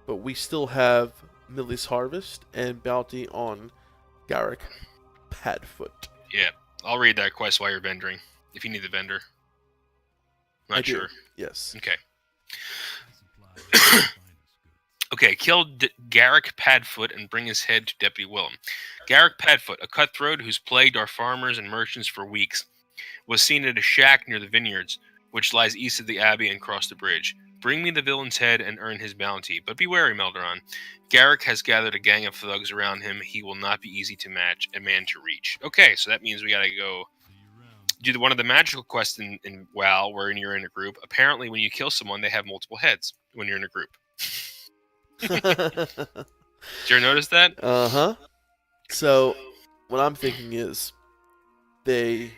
but we still have Millie's Harvest and bounty on Garrick Padfoot. Yeah, I'll read that quest while you're vendoring. If you need the vendor. Not I do. sure. Yes. Okay. Okay, kill Garrick Padfoot and bring his head to Deputy Willem. Garrick Padfoot, a cutthroat who's plagued our farmers and merchants for weeks, was seen at a shack near the vineyards, which lies east of the abbey and across the bridge. Bring me the villain's head and earn his bounty, but be wary, Melderon. Garrick has gathered a gang of thugs around him. He will not be easy to match, a man to reach. Okay, so that means we gotta go do one of the magical quests in WoW, where you're in a group. Apparently, when you kill someone, they have multiple heads when you're in a group. Did you ever notice that? Uh-huh. So, what I'm thinking is, they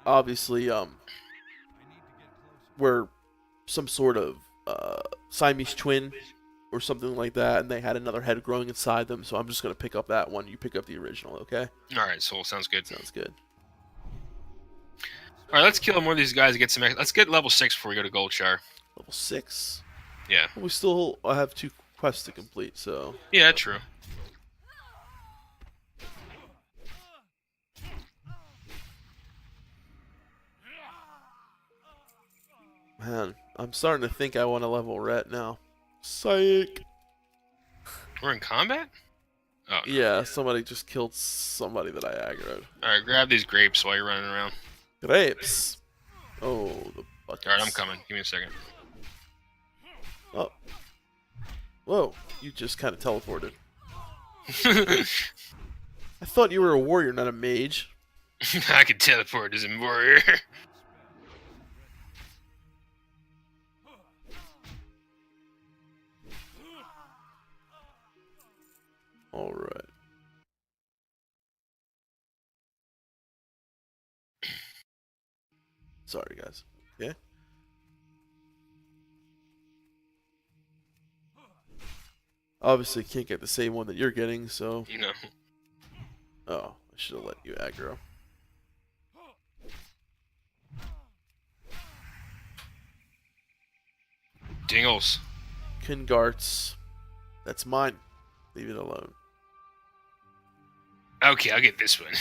obviously, were some sort of, Siamese twin or something like that, and they had another head growing inside them, so I'm just going to pick up that one. You pick up the original, okay? Alright, so sounds good. Sounds good. Alright, let's kill more of these guys and get some... Let's get level 6 before we go to Goldshire. Level 6? Yeah. We still have 2 quests to complete, so... Yeah, true. Man, I'm starting to think I want to level Ret now. Psych! We're in combat? Oh. Yeah, somebody just killed somebody that I aggroed. Alright, grab these grapes while you're running around. Grapes! Oh, the buttons. Alright, I'm coming. Give me a second. Oh. Whoa, you just kind of teleported. I thought you were a warrior, not a mage. I can teleport as a warrior. All right. Sorry, guys. Okay. Obviously, can't get the same one that you're getting, so. You know. Oh, I should have let you aggro. Dingles. Kingarts. That's mine. Leave it alone. Okay, I'll get this one.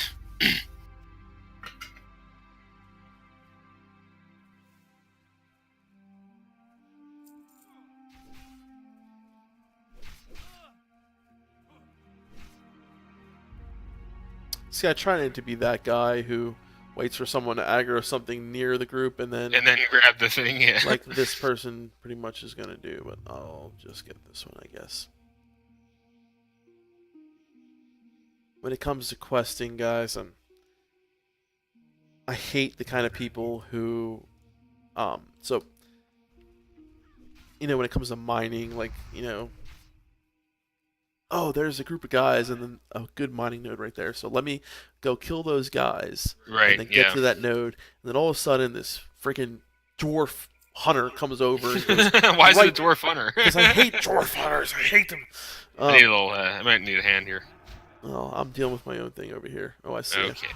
See, I try not to be that guy who waits for someone to aggro something near the group and then grab the thing, yeah. like this person pretty much is gonna do, but I'll just get this one, I guess. When it comes to questing, guys, I hate the kind of people who, so, you know, when it comes to mining, like, you know, oh, there's a group of guys and then a good mining node right there. So let me go kill those guys. Right, and then get to that node. And then all of a sudden, this freaking dwarf hunter comes over. And goes, Why is it a dwarf hunter? Because I hate dwarf hunters. I hate them. I need a little, I might need a hand here. Oh, I'm dealing with my own thing over here. Oh, I see. Okay.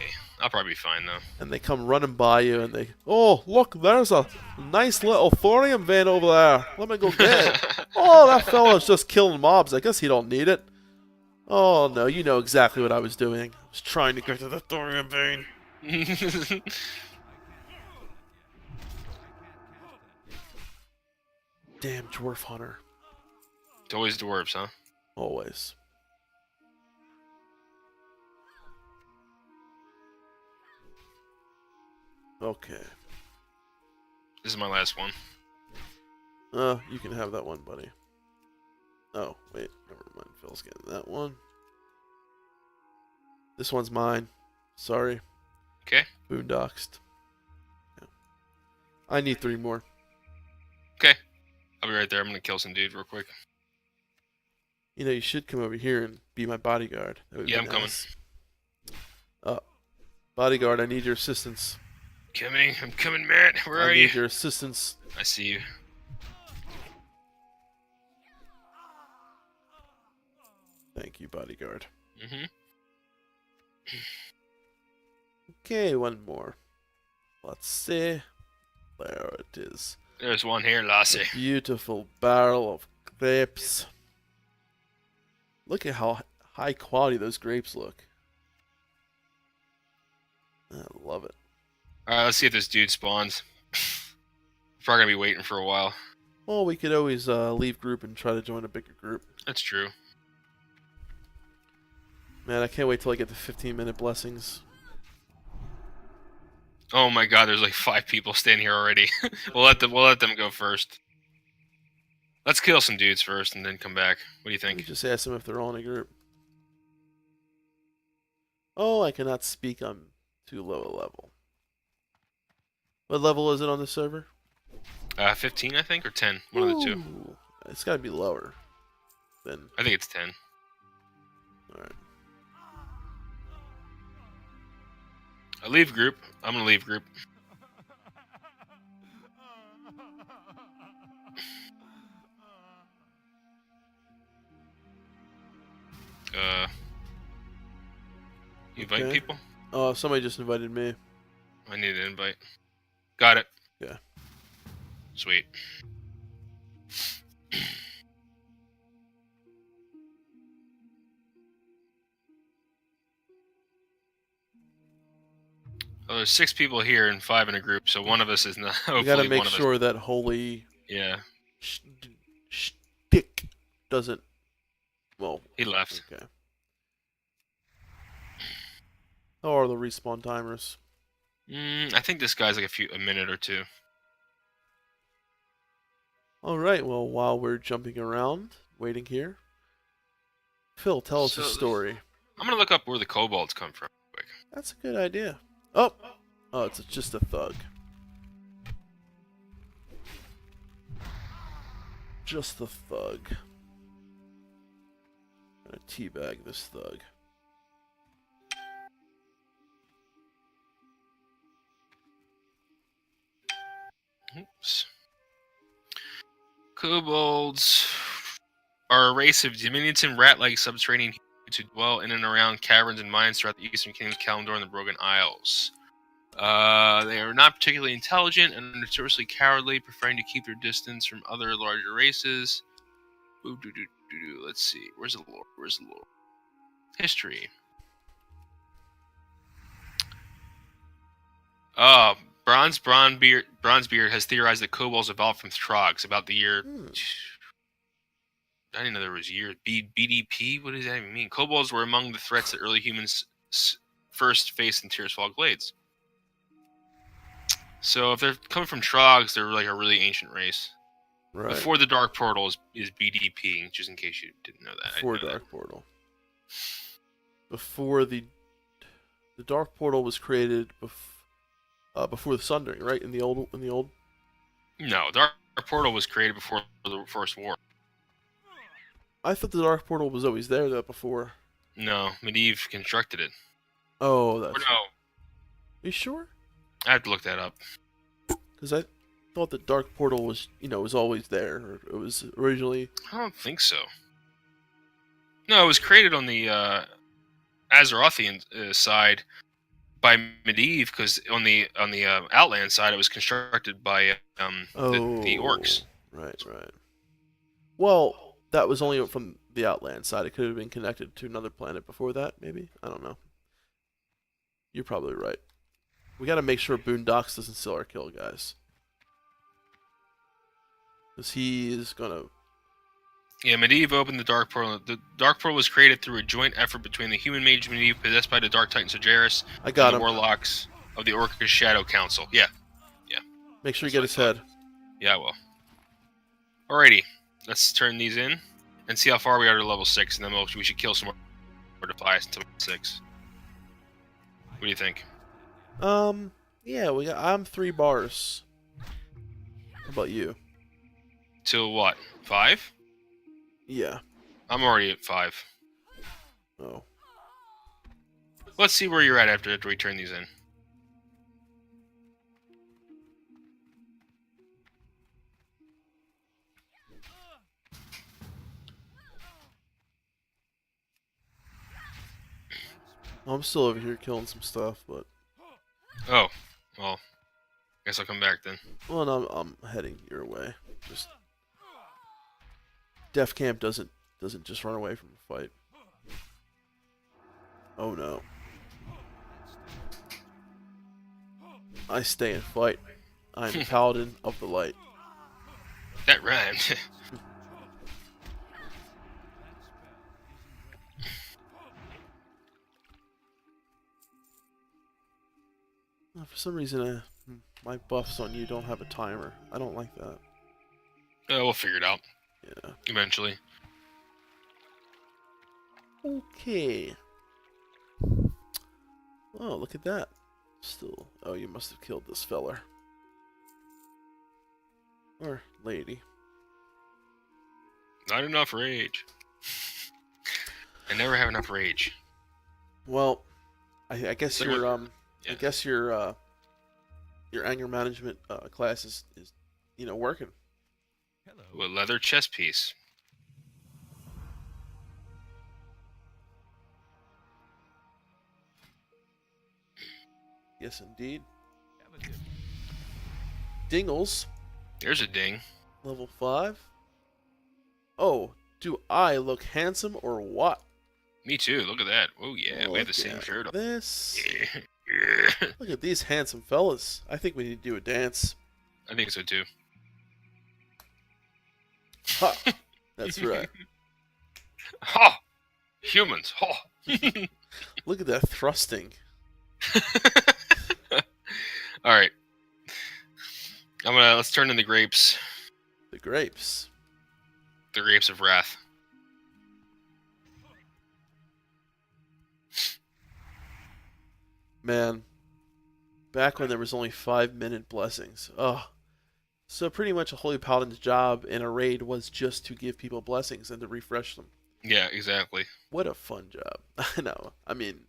I'll probably be fine, though. And they come running by you and they, oh, look, there's a nice little thorium vein over there. Let me go get it. Oh, that fella's just killing mobs. I guess he don't need it. Oh, no, you know exactly what I was doing. I was trying to get to the thorium vein. Damn dwarf hunter. It's always dwarves, huh? Always. Okay. This is my last one. You can have that one, buddy. Oh, wait, never mind. Phil's getting that one. This one's mine. Sorry. Okay. Boondoxed. Yeah. I need 3 more. Okay. I'll be right there. I'm gonna kill some dude real quick. You know, you should come over here and be my bodyguard. Yeah, I'm coming. Bodyguard, I need your assistance. I'm coming, Matt. Where are you? I need your assistance. I see you. Thank you, bodyguard. Mm-hmm. Okay, one more. Let's see. There it is. There's one here, Lassie. A beautiful barrel of grapes. Look at how high quality those grapes look. I love it. Alright, let's see if this dude spawns. Probably gonna be waiting for a while. Well, we could always leave group and try to join a bigger group. That's true. Man, I can't wait till I get the 15-minute blessings. Oh my god, there's like 5 people standing here already. we'll let them go first. Let's kill some dudes first and then come back. What do you Let me think? just ask them if they're all in a group. Oh, I cannot speak on too low a level. What level is it on the server? 15, I think, or 10. One of the two. Ooh, it's got to be lower than... I think it's 10. Alright. I leave group. I'm gonna leave group. You invite Okay. people? Oh, somebody just invited me. I need an invite. Got it. Yeah. Sweet. Well, there's 6 people here and 5 in a group, so one of us is not. Hopefully We got to make one of us. sure that holy Yeah, shtick doesn't... Well, he left. okay. How are the respawn timers? I think this guy's like a minute or 2. Alright, well, while we're jumping around, waiting here, Phil, tell us a So- story. I'm gonna look up where the kobolds come from. Quick. That's a good idea. Oh! Oh, it's just a thug. Just the thug. Gonna teabag this thug. Oops. Kobolds are a race of diminutive rat-like subterranean humans who dwell in and around caverns and mines throughout the eastern kingdoms of Kalimdor and the Broken Isles. They are not particularly intelligent and are notoriously cowardly, preferring to keep their distance from other larger races. Let's see. Where's the lore? Where's the lore? History. Bronzebeard has theorized that kobolds evolved from Throgs about the year. I didn't know there was years. BDP? What does that even mean? Kobolds were among the threats that early humans first faced in Tearsfall Glades. So if they're coming from Trogs, they're like a really ancient race. Right. Before the Dark Portal is BDP, just in case you didn't know that. Before Dark Portal. Before the Dark Portal was created before the Sundering, right? In the old. No, Dark Portal was created before the First War. I thought the Dark Portal was always there though before. No, Medivh constructed it. Oh, that's. Or no, Are you sure? I have to look that up. Because I thought the Dark Portal was, was always there. Or it was originally. I don't think so. No, it was created on the Azerothian side by Medivh, because on the Outland side it was constructed by the orcs. Right. Well, that was only from the Outland side. It could have been connected to another planet before that, maybe? I don't know. You're probably right. We gotta make sure Boondocks doesn't steal our kill, guys. Because he is gonna... Yeah, Medivh opened the Dark Portal. The Dark Portal was created through a joint effort between the human mage Medivh, possessed by the Dark Titan Sogeris, and the warlocks of the Orcish Shadow Council. Yeah. Make sure you get his head. Yeah, I will. Alrighty, let's turn these in and see how far we are to level 6, and then we should kill some more Defias until 6. What do you think? Yeah, I'm 3 bars. How about you? Till what? 5? Yeah. I'm already at 5. Oh. Let's see where you're at after we turn these in. I'm still over here killing some stuff, but... Oh, well, guess I'll come back then. Well, no, I'm heading your way. Just... Defcamp doesn't just run away from a fight. Oh no. I stay and fight. I am the paladin of the light. That rhymed. For some reason, my buffs on you don't have a timer. I don't like that. We'll figure it out. Yeah. Eventually. Okay. Oh, look at that. Still. Oh, you must have killed this feller. Or lady. Not enough rage. I never have enough rage. Well, I guess So your yeah. I guess your anger management class is working. Hello. A leather chest piece. Yes, indeed. Have a good Dingles, There's a ding. level 5. Oh, do I look handsome or what? Me too. Look at that. Oh yeah, we have the Look same at shirt on. this. Yeah. Look at these handsome fellas. I think we need to do a dance. I think so too. Ha! That's right. Ha! Humans. Ha! Look at that thrusting. All right. Let's turn in the grapes. The grapes. The grapes of wrath. Man, back when there was only 5-minute blessings. Oh, so pretty much a Holy Paladin's job in a raid was just to give people blessings and to refresh them. Yeah, exactly. What a fun job. I know. I mean,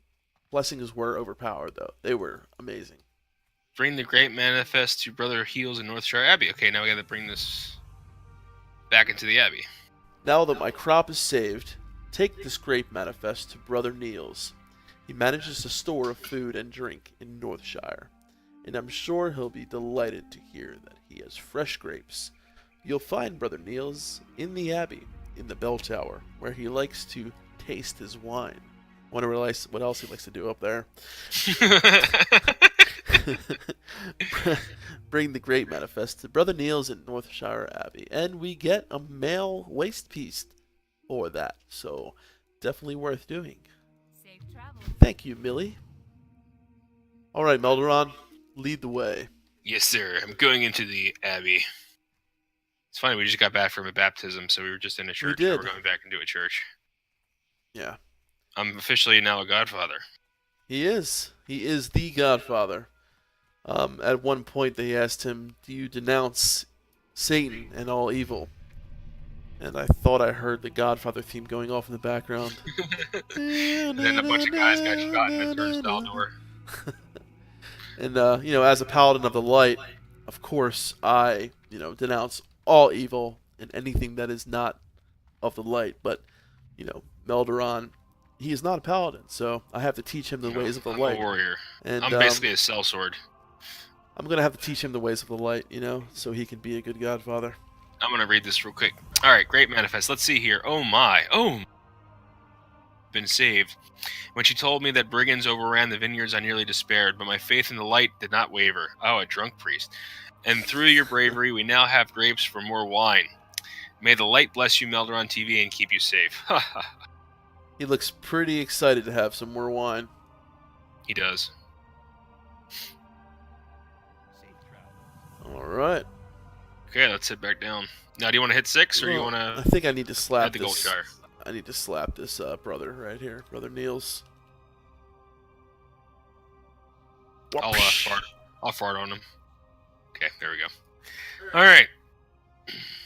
blessings were overpowered, though. They were amazing. Bring the Great Manifest to Brother Heels in Northshire Abbey. Okay, now we gotta bring this back into the Abbey. Now that my crop is saved, take this Great Manifest to Brother Neil's. He manages a store of food and drink in Northshire, and I'm sure he'll be delighted to hear that he has fresh grapes. You'll find Brother Neil's in the Abbey, in the bell tower, where he likes to taste his wine. Wonder what else he likes to do up there. Bring the Great Manifest to Brother Neil's in Northshire Abbey, and we get a male waist piece for that, so definitely worth doing. Safe travel. Thank you, Millie. Alright, Melderon, lead the way. Yes, sir. I'm going into the Abbey. It's funny, we just got back from a baptism, so we were just in a church. Now did. we're going back into a church. Yeah. I'm officially now a godfather. He is. He is the Godfather. At one point, they asked him, "Do you denounce Satan and all evil?" And I thought I heard the Godfather theme going off in the background. And then a bunch of guys got shot in the turnstile door. And, as a Paladin of the Light, of course, I, denounce all evil and anything that is not of the light. But, Melderon, he is not a Paladin, so I have to teach him the ways of the I'm light. a warrior. And I'm basically a sellsword. I'm going to have to teach him the ways of the light, so he can be a good Godfather. I'm going to read this real quick. Alright, Great Manifest. Let's see here. Oh my. Oh. Been saved. When she told me that brigands overran the vineyards, I nearly despaired, but my faith in the light did not waver. Oh, a drunk priest. And through your bravery, we now have grapes for more wine. May the light bless you, Melderon TV, and keep you safe. Ha ha. He looks pretty excited to have some more wine. He does. Safe travel. All right. Okay, let's sit back down. Now, do you want to hit 6, or you Well, want I to think I need to slap add the this. Goldshire? I need to slap this brother right here, Brother Niels. I'll fart on him. Okay, there we go. All right.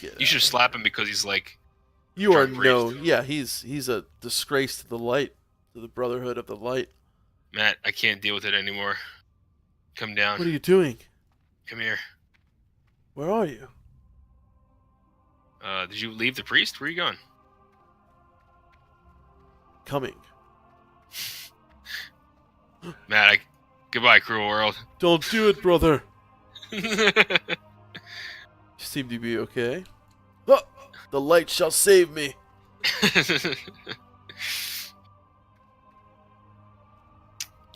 Get You should out. slap him because he's like, You are drunk no. priest. Yeah, he's a disgrace to the light, to the Brotherhood of the Light. Matt, I can't deal with it anymore. Come down. What are you doing? Come here. Where are you? Did you leave the priest? Where are you going? Coming. Matt, goodbye, cruel world. Don't do it, brother. You seem to be okay. Oh, the light shall save me. What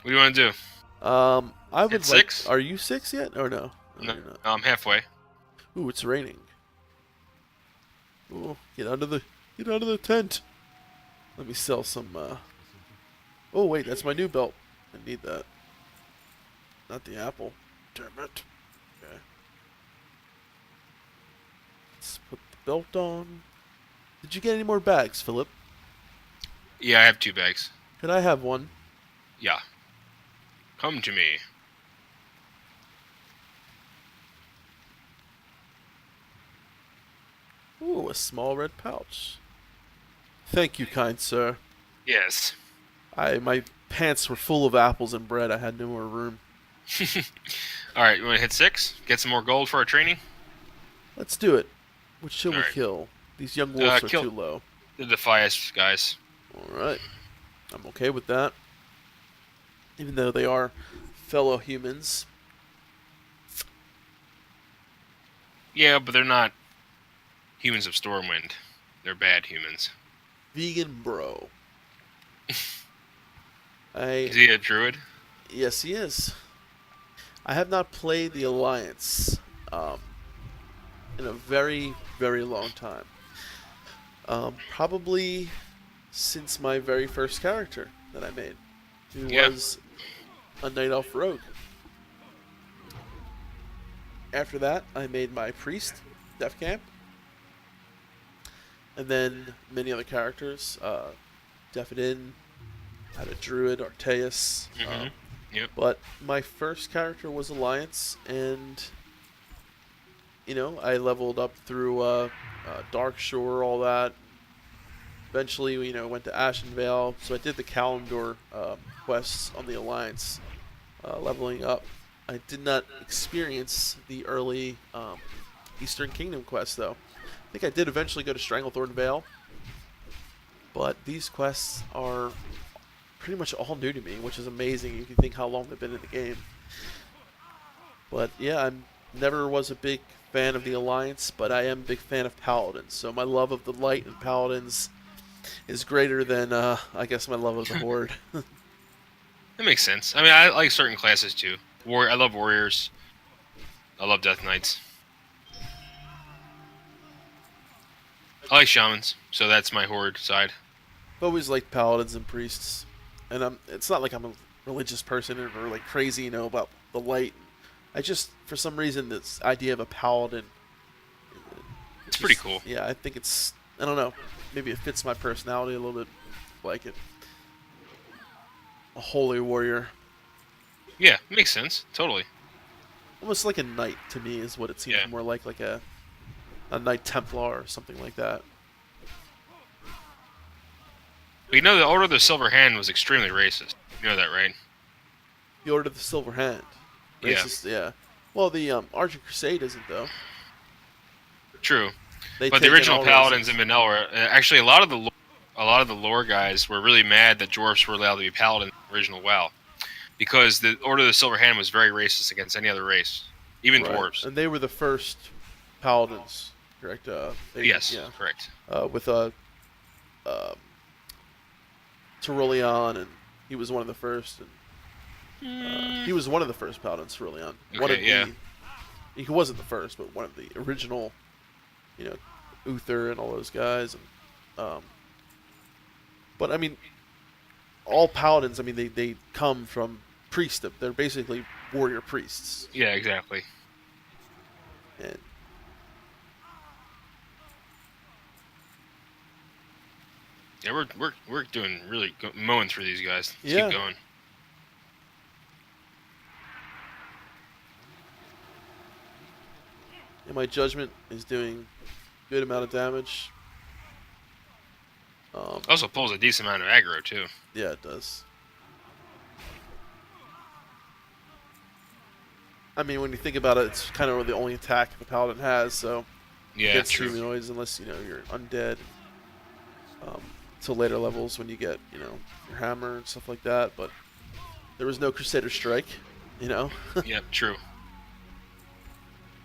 do you want to do? I would Hit like. 6? Are you 6 yet, or no? No, you're not. I'm halfway. Ooh, it's raining. Ooh, get out of the tent. Let me sell some. Oh wait, that's my new belt. I need that. Not the apple. Damn it. Okay. Let's put the belt on. Did you get any more bags, Philip? Yeah, I have 2 bags. Could I have one? Yeah. Come to me. Ooh, a small red pouch. Thank you, kind sir. Yes. My pants were full of apples and bread. I had no more room. Alright, you want to hit 6? Get some more gold for our training? Let's do it. Which shall we Alright. kill? These young wolves are kill- too low. The Defias guys. Alright. I'm okay with that. Even though they are fellow humans. Yeah, but they're not humans of Stormwind. They're bad humans. Vegan bro. Is he a druid? Yes, he is. I have not played the Alliance in a very, very long time. Probably since my very first character that I made, who Yeah. was a Night Elf Rogue. After that, I made my priest, Defcamp, and then many other characters. Defidin, had a druid, Arteus. Yep. But my first character was Alliance, and I leveled up through Dark Shore, all that. Eventually, went to Ashenvale, so I did the Kalimdor quests on the Alliance, leveling up. I did not experience the early Eastern Kingdom quests, though. I think I did eventually go to Stranglethorn Vale, but these quests are pretty much all new to me, which is amazing if you think how long they've been in the game. But yeah, I never was a big fan of the Alliance, but I am a big fan of Paladins. So my love of the Light and Paladins is greater than, I guess, my love of the Horde. That makes sense. I mean, I like certain classes too. I love warriors. I love death knights. I like shamans, so that's my horde side. I've always liked Paladins and Priests, and it's not like I'm a religious person or like crazy, about the light. I just, for some reason, this idea of a Paladin, It's pretty cool. Yeah, I think I don't know, maybe it fits my personality a little bit, like it. A holy warrior. Yeah, makes sense. Totally. Almost like a knight to me is what it seems more like a Knight Templar or something like that. But the Order of the Silver Hand was extremely racist. You know that, right? The Order of the Silver Hand. Racist, yeah. Well, the Argent Crusade isn't, though. True. They But the original Paladins in Vanilla, actually, a lot of the lore guys were really mad that dwarves were allowed to be Paladins in the original WoW, because the Order of the Silver Hand was very racist against any other race, even dwarves. And they were the first Paladins, correct? Yes, correct. With Cerulean, and he was one of the first. And, he was one of the first Paladins, Cerulean. Okay, He wasn't the first, but one of the original, Uther and all those guys. And, but, I mean, all Paladins, I mean, they come from priesthood. They're basically warrior priests. Yeah, exactly. And yeah, we're doing really mowing through these guys. Let's keep going. And my judgment is doing good amount of damage. Also pulls a decent amount of aggro too. Yeah, it does. I mean, when you think about it, it's kind of the only attack the Paladin has, so Yeah, true. humanoids unless you're undead. Till later levels when you get your hammer and stuff like that. But there was no Crusader Strike, Yep, true.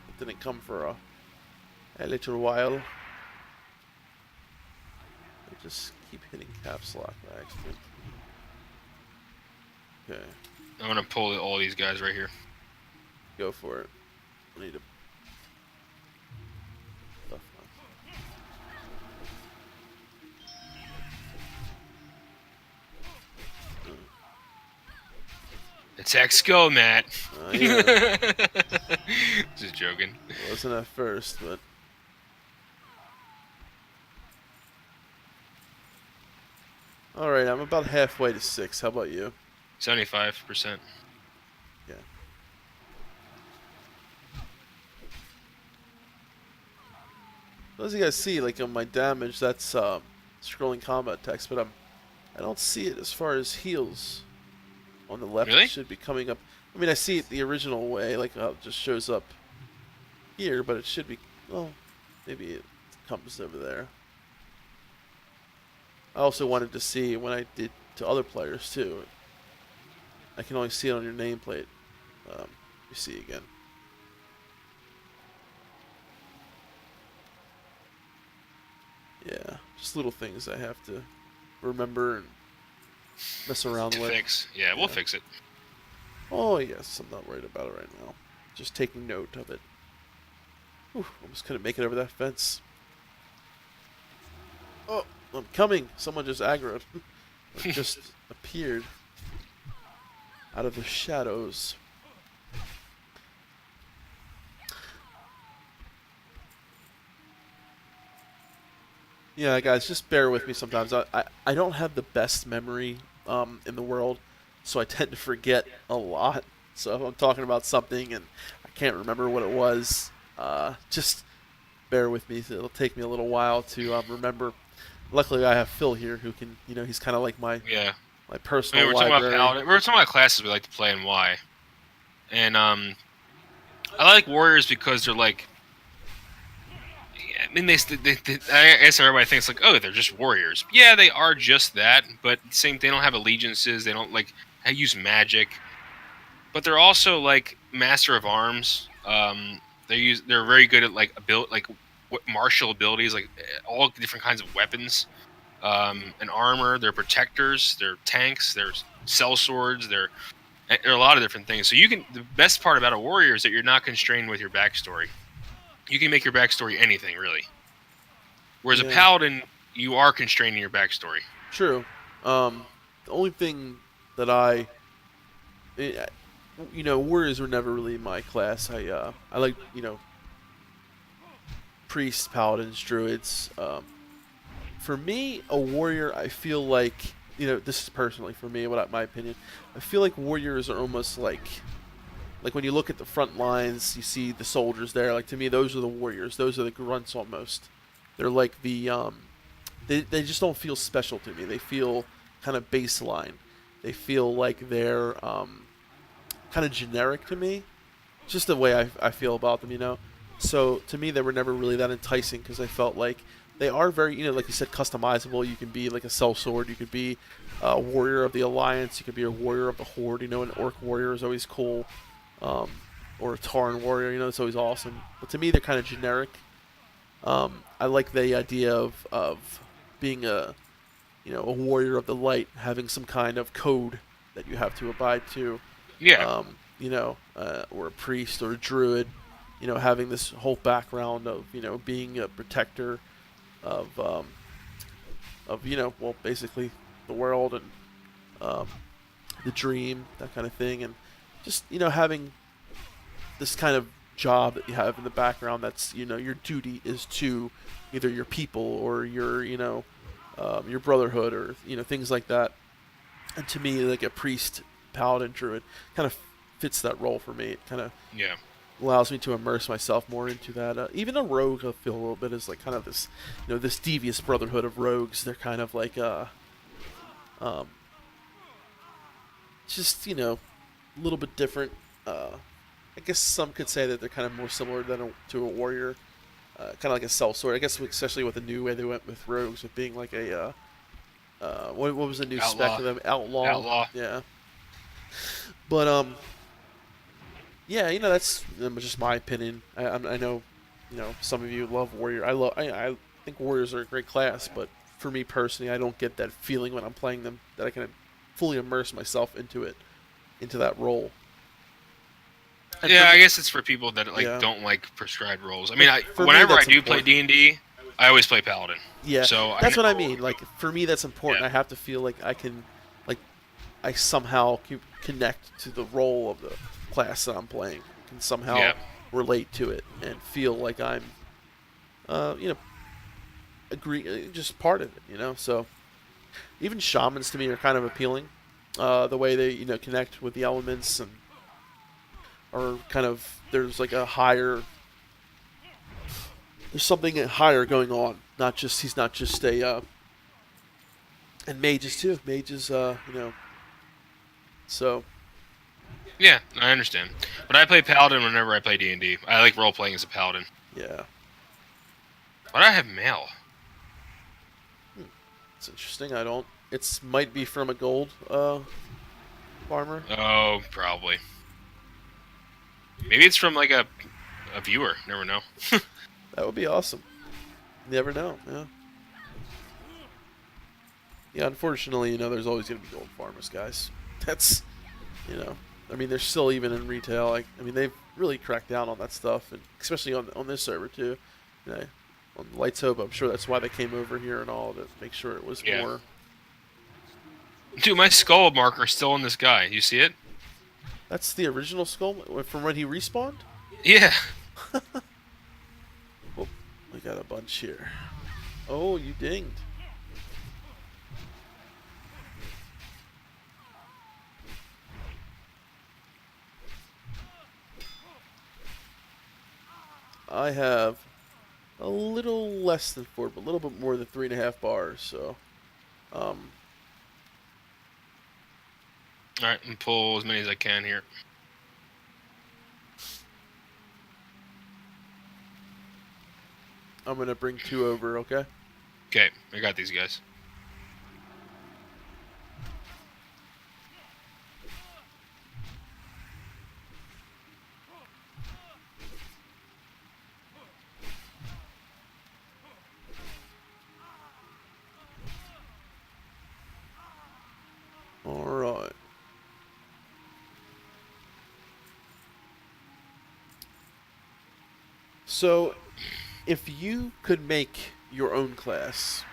It didn't come for a little while. I just keep hitting caps lock by accident. Okay. I'm gonna pull all these guys right here. Go for it. I need to. Attacks go, Matt. Yeah. Just joking. It wasn't at first, but. Alright, I'm about halfway to 6. How about you? 75%. Yeah. As you guys see, like on my damage, that's scrolling combat text, but I don't see it as far as heals. On the left, Really? It should be coming up. I mean, I see it the original way, like how it just shows up here, but it should be. Well, maybe it comes over there. I also wanted to see when I did to other players too. I can only see it on your nameplate. You see again. Yeah, just little things I have to remember and mess around with. Fix. Yeah, we'll fix it. Oh yes, I'm not worried about it right now. Just taking note of it. Whew, almost couldn't make it over that fence. Oh, I'm coming! Someone just aggroed. Just appeared out of the shadows. Yeah, guys, just bear with me sometimes. I don't have the best memory in the world, so I tend to forget a lot. So if I'm talking about something and I can't remember what it was, just bear with me. It'll take me a little while to remember. Luckily, I have Phil here who can, he's kind of like my Yeah. personal We're talking about library. Paladin. We're talking about classes we like to play and why. And I like warriors because they're like. I mean, I guess everybody thinks like, oh, they're just warriors. Yeah, they are just that, but they don't have allegiances. They don't like use magic, but they're also like master of arms. They're very good at like martial abilities, like all different kinds of weapons, and armor. They're protectors. They're tanks. They're sellswords. They're a lot of different things. So the best part about a warrior is that you're not constrained with your backstory. You can make your backstory anything, really. Whereas a paladin, you are constrained in your backstory. True. The only thing that warriors were never really my class. I like, priests, paladins, druids. For me, a warrior, I feel like, this is personally for me, my opinion. I feel like warriors are almost like when you look at the front lines, you see the soldiers there. Like, to me, those are the warriors. Those are the grunts almost. They're like the they just don't feel special to me. They feel kind of baseline. They feel like they're kind of generic to me. Just the way I feel about them, So to me, they were never really that enticing because I felt like they are very, like you said, customizable. You can be like a sellsword. You could be a warrior of the Alliance. You could be a warrior of the Horde. An orc warrior is always cool. Or a Tauren warrior, it's always awesome. But to me, they're kind of generic. I like the idea of being a warrior of the light, having some kind of code that you have to abide to. Yeah. Or a priest or a druid, having this whole background of, being a protector of basically the world and the dream, that kind of thing, and just having this kind of job that you have in the background that's your duty is to either your people or your brotherhood or things like that. And to me, like a priest, paladin, druid kind of fits that role for me. It kind of allows me to immerse myself more into that. Even a rogue, I feel a little bit is like kind of this this devious brotherhood of rogues. They're kind of like just a little bit different. I guess some could say that they're kind of more similar to a warrior, kind of like a sellsword. I guess especially with the new way they went with rogues, with being like a what was the new spec of them? Outlaw. Yeah. But yeah, that's just my opinion. I know, some of you love warrior. I think warriors are a great class, but for me personally, I don't get that feeling when I'm playing them that I can fully immerse myself into that role. And I guess it's for people that don't like prescribed roles. I mean, whenever I do play D&D, I always play Paladin. Yeah, so that's what I mean. Like, for me, that's important. I have to feel like I somehow connect to the role of the class that I'm playing. Can somehow relate to it and feel like I'm, just part of it. So even shamans to me are kind of appealing. The way they connect with the elements and. Or kind of, there's like there's something higher going on. He's not just a, and mages too. Mages, so. Yeah, I understand. But I play Paladin whenever I play D&D. I like role-playing as a Paladin. Yeah. Why do I have mail? It's interesting. It might be from a gold, farmer. Oh, probably. Maybe it's from like a viewer. Never know. That would be awesome. You never know. Yeah. Yeah. Unfortunately, there's always going to be gold farmers, guys. That's, I mean, they're still even in retail. I mean, they've really cracked down on that stuff, and especially on this server too. On Lights Hope, I'm sure that's why they came over here and all to make sure it was more. Dude, my skull marker's still on this guy. You see it? That's the original skull from when he respawned? Yeah. Oh, we got a bunch here. Oh, you dinged. I have a little less than 4, but a little bit more than 3.5 bars. So, um, All right, and pull as many as I can here. I'm gonna bring 2 over. Okay. Okay, I got these guys. All right. So, if you could make your own class,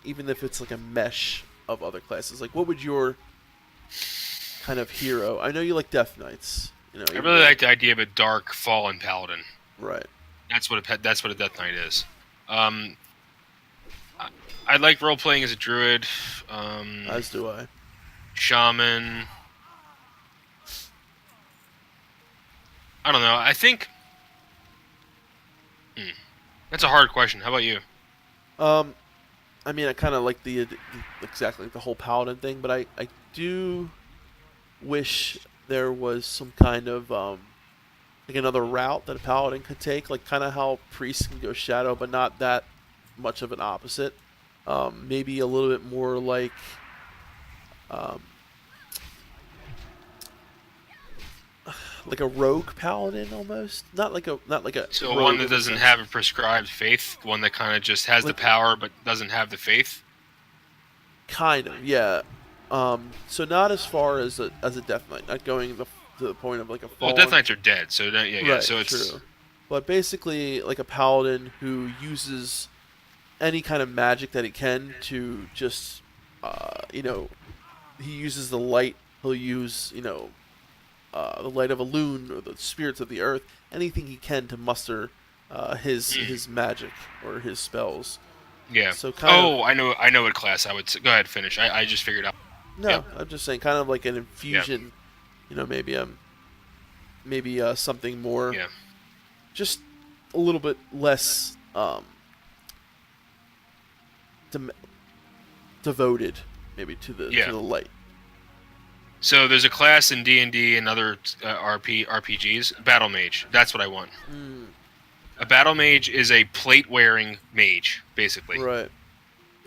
even if it's like a mesh of other classes, like what would your kind of hero? I know you like Death Knights. You know, I really like the idea of a dark fallen paladin. Right. That's what a Death Knight is. I like role playing as a druid. As do I. Shaman. I don't know. I think. That's a hard question. How about you? I mean, I kind of like exactly the whole paladin thing, but I do wish there was some kind of like another route that a paladin could take, like kind of how priests can go shadow, but not that much of an opposite. Maybe a little bit more like um, like a rogue paladin almost, not like a So rogue one that in the doesn't sense. have a prescribed faith, one that kind of just has the Like- power but doesn't have the faith. Kind of, yeah. So not as far as a Death Knight, not going to the point of like a Well, fallen. Death Knights are dead, so yeah. Right, So it's true. But basically, like a paladin who uses any kind of magic that he can to just, he uses the light. He'll use, the light of a loon or the spirits of the earth, anything he can to muster his magic or his spells. yeah. So kind of. I know what class I would. Go ahead, finish. I just figured out. No, Yep. I'm just saying, kind of like an infusion. Maybe something more. Yeah. Just a little bit less devoted, maybe to the light. So there's a class in D&D and other RPGs, Battle Mage. That's what I want. A Battle Mage is a plate-wearing mage, basically. Right.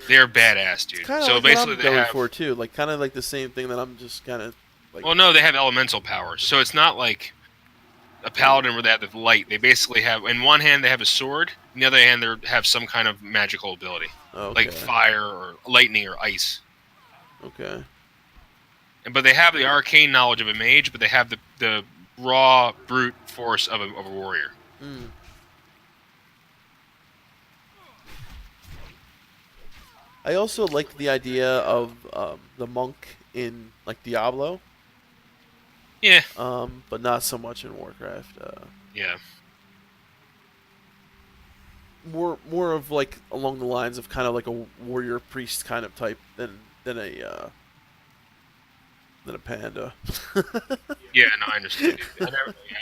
They're badass, dude. Kind of So like basically, what I'm they going have. for too. Like kind of like the same thing that I'm just kind of like. Well, no, they have elemental powers. So it's not like a paladin where they have the light. They basically have, in one hand, they have a sword. In the other hand, they have some kind of magical ability, Okay. like fire or lightning or ice. Okay. But they have the arcane knowledge of a mage, but they have the raw brute force of a warrior. I also like the idea of the monk in like Diablo. Yeah. But not so much in Warcraft. Yeah. More of like along the lines of kind of like a warrior priest kind of type than a panda. Yeah, no, I understand. I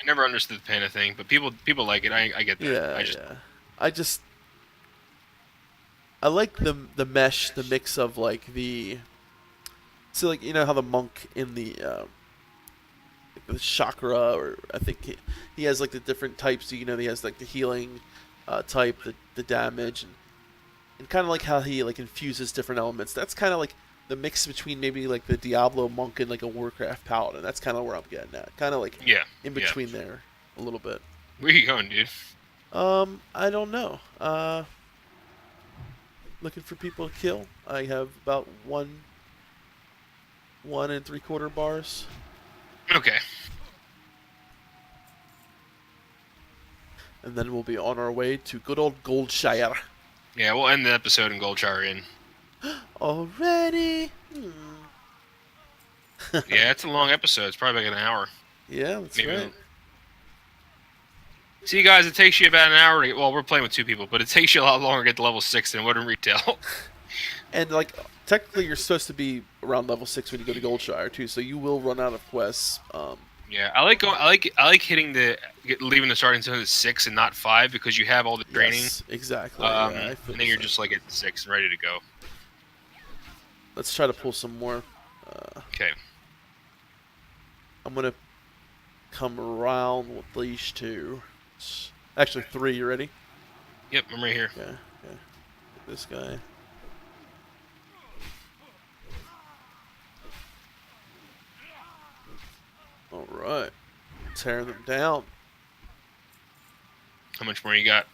never understood the panda thing, but people like it. I get that. I like the mesh, the mix of like like how the monk in the chakra, or I think he has like the different types. He has like the healing type, the damage, and kind of like how he like infuses different elements. That's kind of like the mix between maybe like the Diablo monk and like a Warcraft paladin. That's kind of where I'm getting at. Kind of like in between there a little bit. Where you going, dude? I don't know. Looking for people to kill. I have about 1 3/4 bars. Okay. And then we'll be on our way to good old Goldshire. Yeah, we'll end the episode in Goldshire Inn. Already? Yeah, it's a long episode. It's probably like an hour. Yeah, that's Maybe. right. See, guys, it takes you about an hour to well, we're playing with 2 people, but it takes you a lot longer to get to level 6 than what in retail. And like technically you're supposed to be around level 6 when you go to Goldshire too, so you will run out of quests Yeah, I like hitting leaving the starting zone at 6 and not 5 because you have all the training. Yes, exactly. Yeah, I feel And the then you're same. just like at 6 and ready to go. Let's try to pull some more. Okay. I'm gonna come around with these two. Actually, three. You ready? Yep, I'm right here. Okay. Okay. This guy. All right. Tearing them down. How much more you got?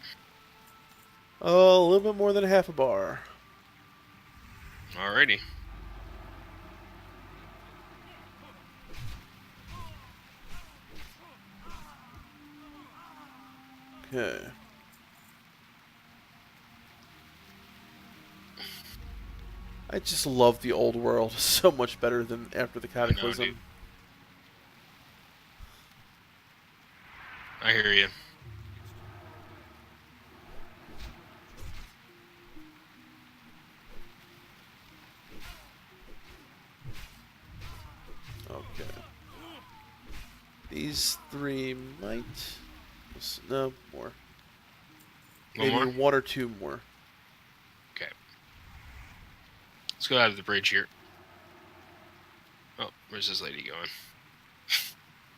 Oh, a little bit more than half a bar. Alrighty. Okay. I just love the old world so much better than after the Cataclysm. dude. I hear you. Okay. These three might. No, more. One Maybe more? one or two more. Okay. Let's go out of the bridge here. Oh, where's this lady going?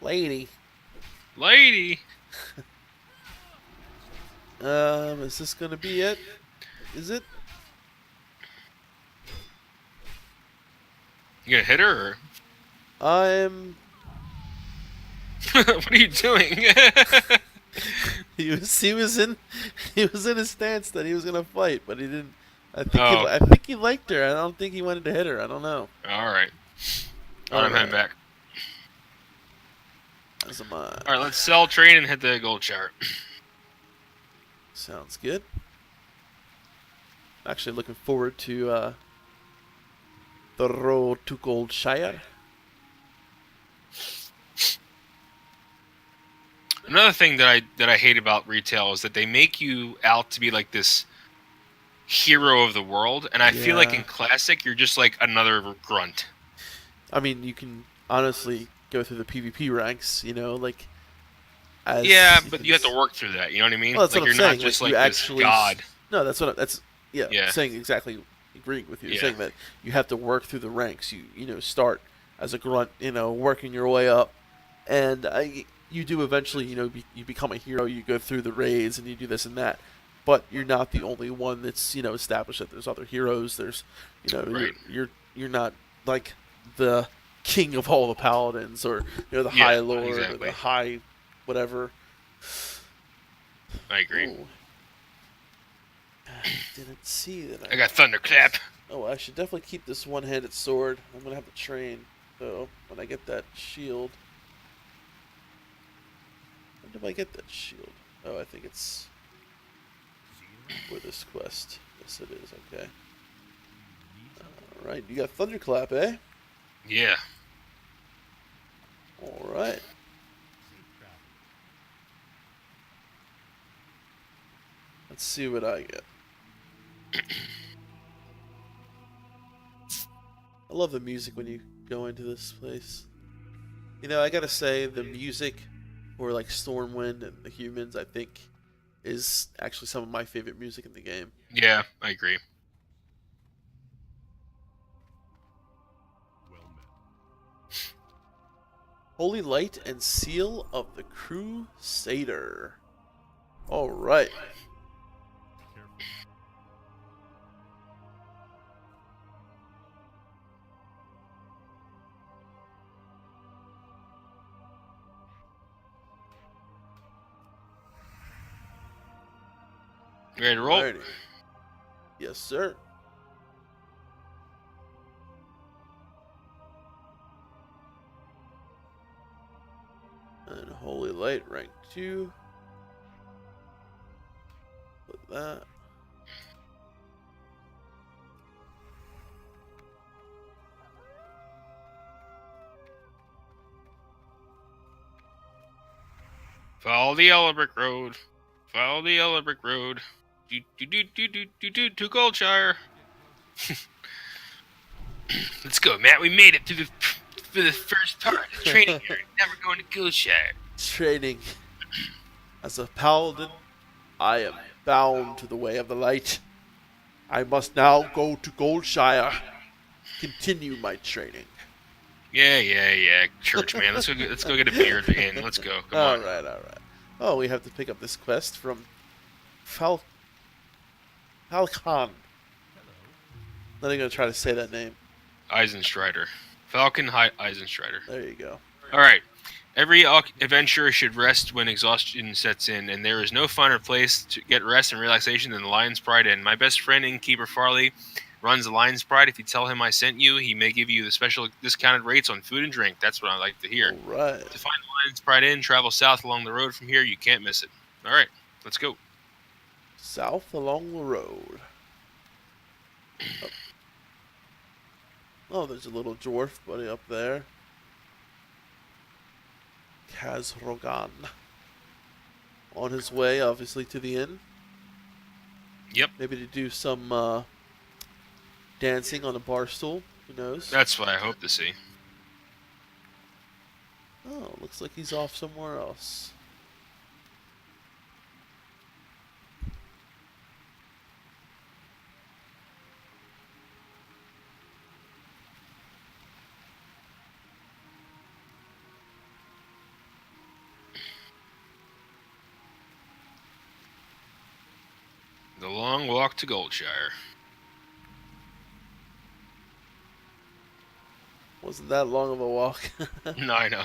Lady. Lady! Is this gonna be it? Is it? You gonna hit her, or I'm. what are you doing? He was in his stance that he was gonna fight, but he didn't. Oh. I think he liked her. I don't think he wanted to hit her. I don't know. Alright. I'm heading back. As am I. Alright, let's sell, train, and hit the gold chart. Sounds good. Actually, looking forward to the road to Goldshire. Another thing that I hate about retail is that they make you out to be like this hero of the world, and I feel like Yeah. in Classic you're just like another grunt. I mean, you can honestly go through the PvP ranks, you know, like. As Yeah, but you have to work through that. You know what I mean? Well, that's like what I'm you're saying. not just like, like you this actually. god. No, that's yeah. Yeah. Saying exactly, agreeing with you. Yeah. Saying that you have to work through the ranks. You start as a grunt, working your way up, and you do eventually, you become a hero. You go through the raids and you do this and that, but you're not the only one that's established that there's other heroes. There's, Right. you're not like the king of all the paladins or the high lord or exactly. the high whatever. I agree. Oh. I didn't see that. I got thunderclap. Oh, I should definitely keep this one-handed sword. I'm gonna have to train, though, when I get that shield. When did I get that shield? Oh, I think it's for this quest. Yes, it is. Okay. All right, you got thunderclap, eh? Yeah. All right. Let's see what I get. I love the music when you go into this place. I gotta say, the music for like Stormwind and the humans, I think, is actually some of my favorite music in the game. Yeah, I agree. Well met. Holy Light and Seal of the Crusader. Alright. Careful. You ready to roll? Alrighty. Yes, sir. And Holy Light, rank 2. Put that. Follow the yellow brick road. Follow the yellow brick road. To Goldshire. Let's go, Matt. We made it through For the first part of training here, never going to Goldshire. Training. As a paladin, I am bound to the way of the light. I must now go to Goldshire. Continue my training. Yeah. Church man, let's go get a beer at the inn. Let's go. Come on. All right. Oh, we have to pick up this quest from Falcon. Not even gonna try to say that name. Eisenstrider. Falcon Eisenstrider. There you go. All right. Every adventurer should rest when exhaustion sets in, and there is no finer place to get rest and relaxation than the Lion's Pride Inn. My best friend, innkeeper Farley, runs the Lion's Pride. If you tell him I sent you, he may give you the special discounted rates on food and drink. That's what I like to hear. All right. To find the Lion's Pride Inn, travel south along the road from here. You can't miss it. All right, let's go. South along the road. Oh, there's a little dwarf buddy up there. Kazrogan. On his way, obviously, to the inn. Yep. Maybe to do some dancing on a bar stool. Who knows? That's what I hope to see. Oh, looks like he's off somewhere else. The long walk to Goldshire. Wasn't that long of a walk. No, I know.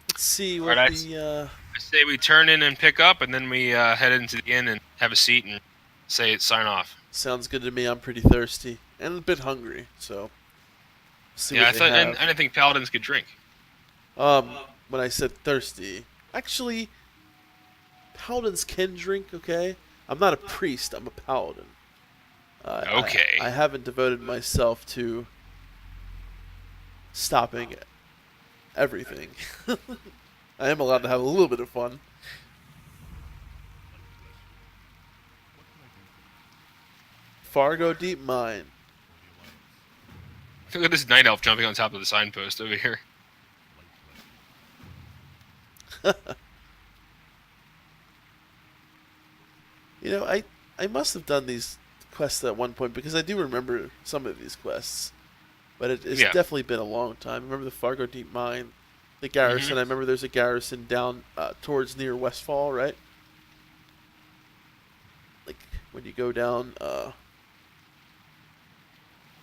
Let's see what Alright, the... I say we turn in and pick up, and then we head into the inn and have a seat and sign off. Sounds good to me. I'm pretty thirsty and a bit hungry, so... See Yeah, what they have. I didn't think paladins could drink. When I said thirsty... Actually, paladins can drink, okay? I'm not a priest, I'm a paladin. Okay. I haven't devoted myself to stopping everything. I am allowed to have a little bit of fun. Fargo Deep Mine. Look at this night elf jumping on top of the signpost over here. You know, I must have done these quests at one point because I do remember some of these quests. But it's definitely been a long time. I remember the Fargo Deep Mine, the garrison. I remember there's a garrison down towards near Westfall, right? Like when you go down,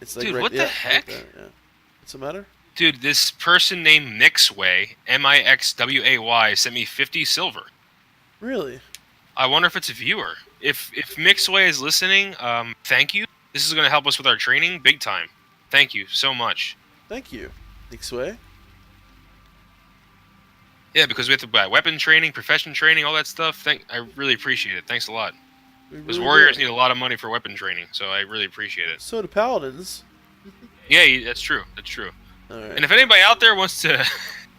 it's like Dude, right, what the heck? Right there, yeah. What's the matter? Dude, this person named Mixway, Mixway, sent me 50 silver. Really? I wonder if it's a viewer. If Mixway is listening, thank you. This is going to help us with our training big time. Thank you so much. Thank you, Nixway. Yeah, because we have to buy weapon training, profession training, all that stuff. I really appreciate it. Thanks a lot. Because warriors need a lot of money for weapon training, so I really appreciate it. So do paladins. Yeah, that's true. That's true. All right. And if anybody out there wants to,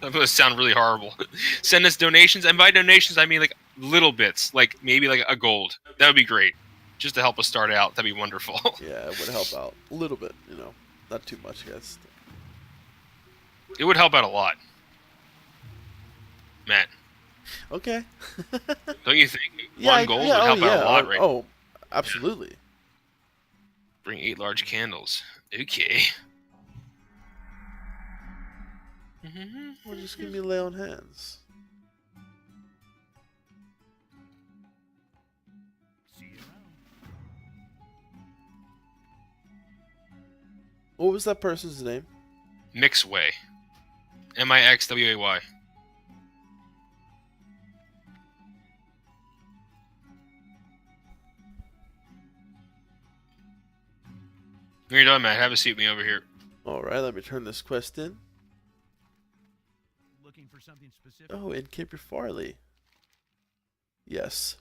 I'm going to sound really horrible, send us donations. And by donations, I mean like little bits, like maybe like a gold. That would be great. Just to help us start out. That'd be wonderful. Yeah, it would help out a little bit, you know. Not too much, guys. It would help out a lot. Matt. Okay. Don't you think? One gold would help out a lot, right? Oh, absolutely. Bring 8 large candles. Okay. Well, just give me lay on hands. See you around. What was that person's name? Mixway. Mixway. When you're done, Matt, have a seat with me over here. Alright, let me turn this quest in. Looking for something specific? Oh, Innkeeper Farley. Yes.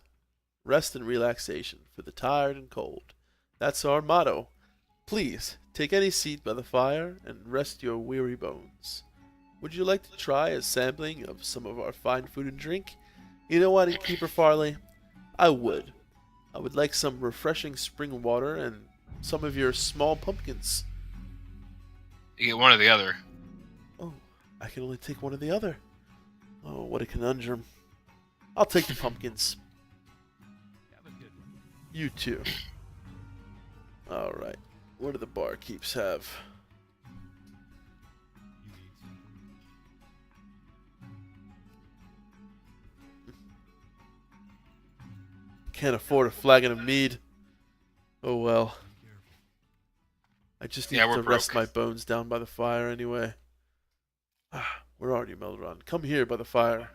Rest and relaxation for the tired and cold. That's our motto. Please, take any seat by the fire and rest your weary bones. Would you like to try a sampling of some of our fine food and drink? You know what, Innkeeper Farley? I would. I would like some refreshing spring water and some of your small pumpkins. You get one or the other. Oh, I can only take one or the other. Oh, what a conundrum. I'll take the pumpkins. Have a good one. You too. Alright. What do the barkeeps have? You need something? Can't afford a flagon of mead. Oh well. Be careful. I just need Yeah, to we're rest broke. my bones down by the fire anyway. Where are you, Melderon? Come here by the fire.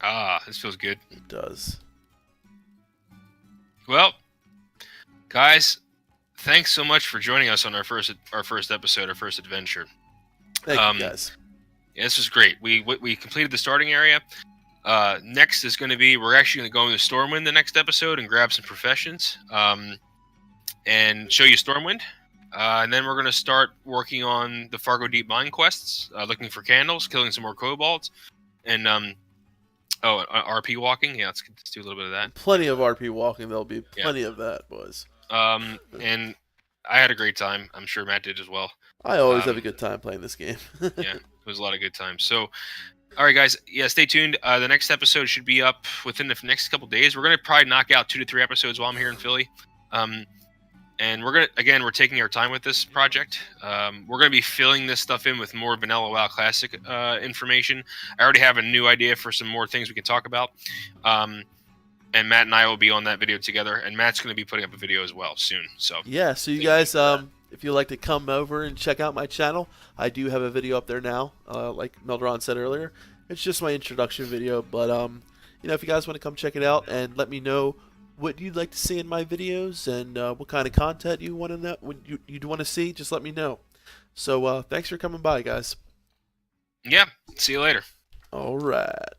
Ah, this feels good. It does. Well, guys, thanks so much for joining us on our first episode, our first adventure. Thank you guys. Yeah, this was great. We completed the starting area. Next is going to be, we're actually going to go into Stormwind the next episode and grab some professions and show you Stormwind. And then we're going to start working on the Fargo Deep Mine quests, looking for candles, killing some more kobolds, and RP walking. Yeah, let's do a little bit of that. Plenty of RP walking. There'll be plenty of that, boys. And I had a great time. I'm sure Matt did as well. I always have a good time playing this game. Yeah, it was a lot of good times. So, all right, guys. Yeah, stay tuned. The next episode should be up within the next couple days. We're gonna probably knock out 2 to 3 episodes while I'm here in Philly. And we're taking our time with this project. We're gonna be filling this stuff in with more vanilla WoW Classic information. I already have a new idea for some more things we can talk about. And Matt and I will be on that video together. And Matt's gonna be putting up a video as well soon. So yeah, so you guys, if you'd like to come over and check out my channel, I do have a video up there now, like Melderon said earlier. It's just my introduction video, but you know, if you guys want to come check it out and let me know what you'd like to see in my videos and what kind of content you want to know, you'd want to see, just let me know. So thanks for coming by, guys. yeah, see you later. All right.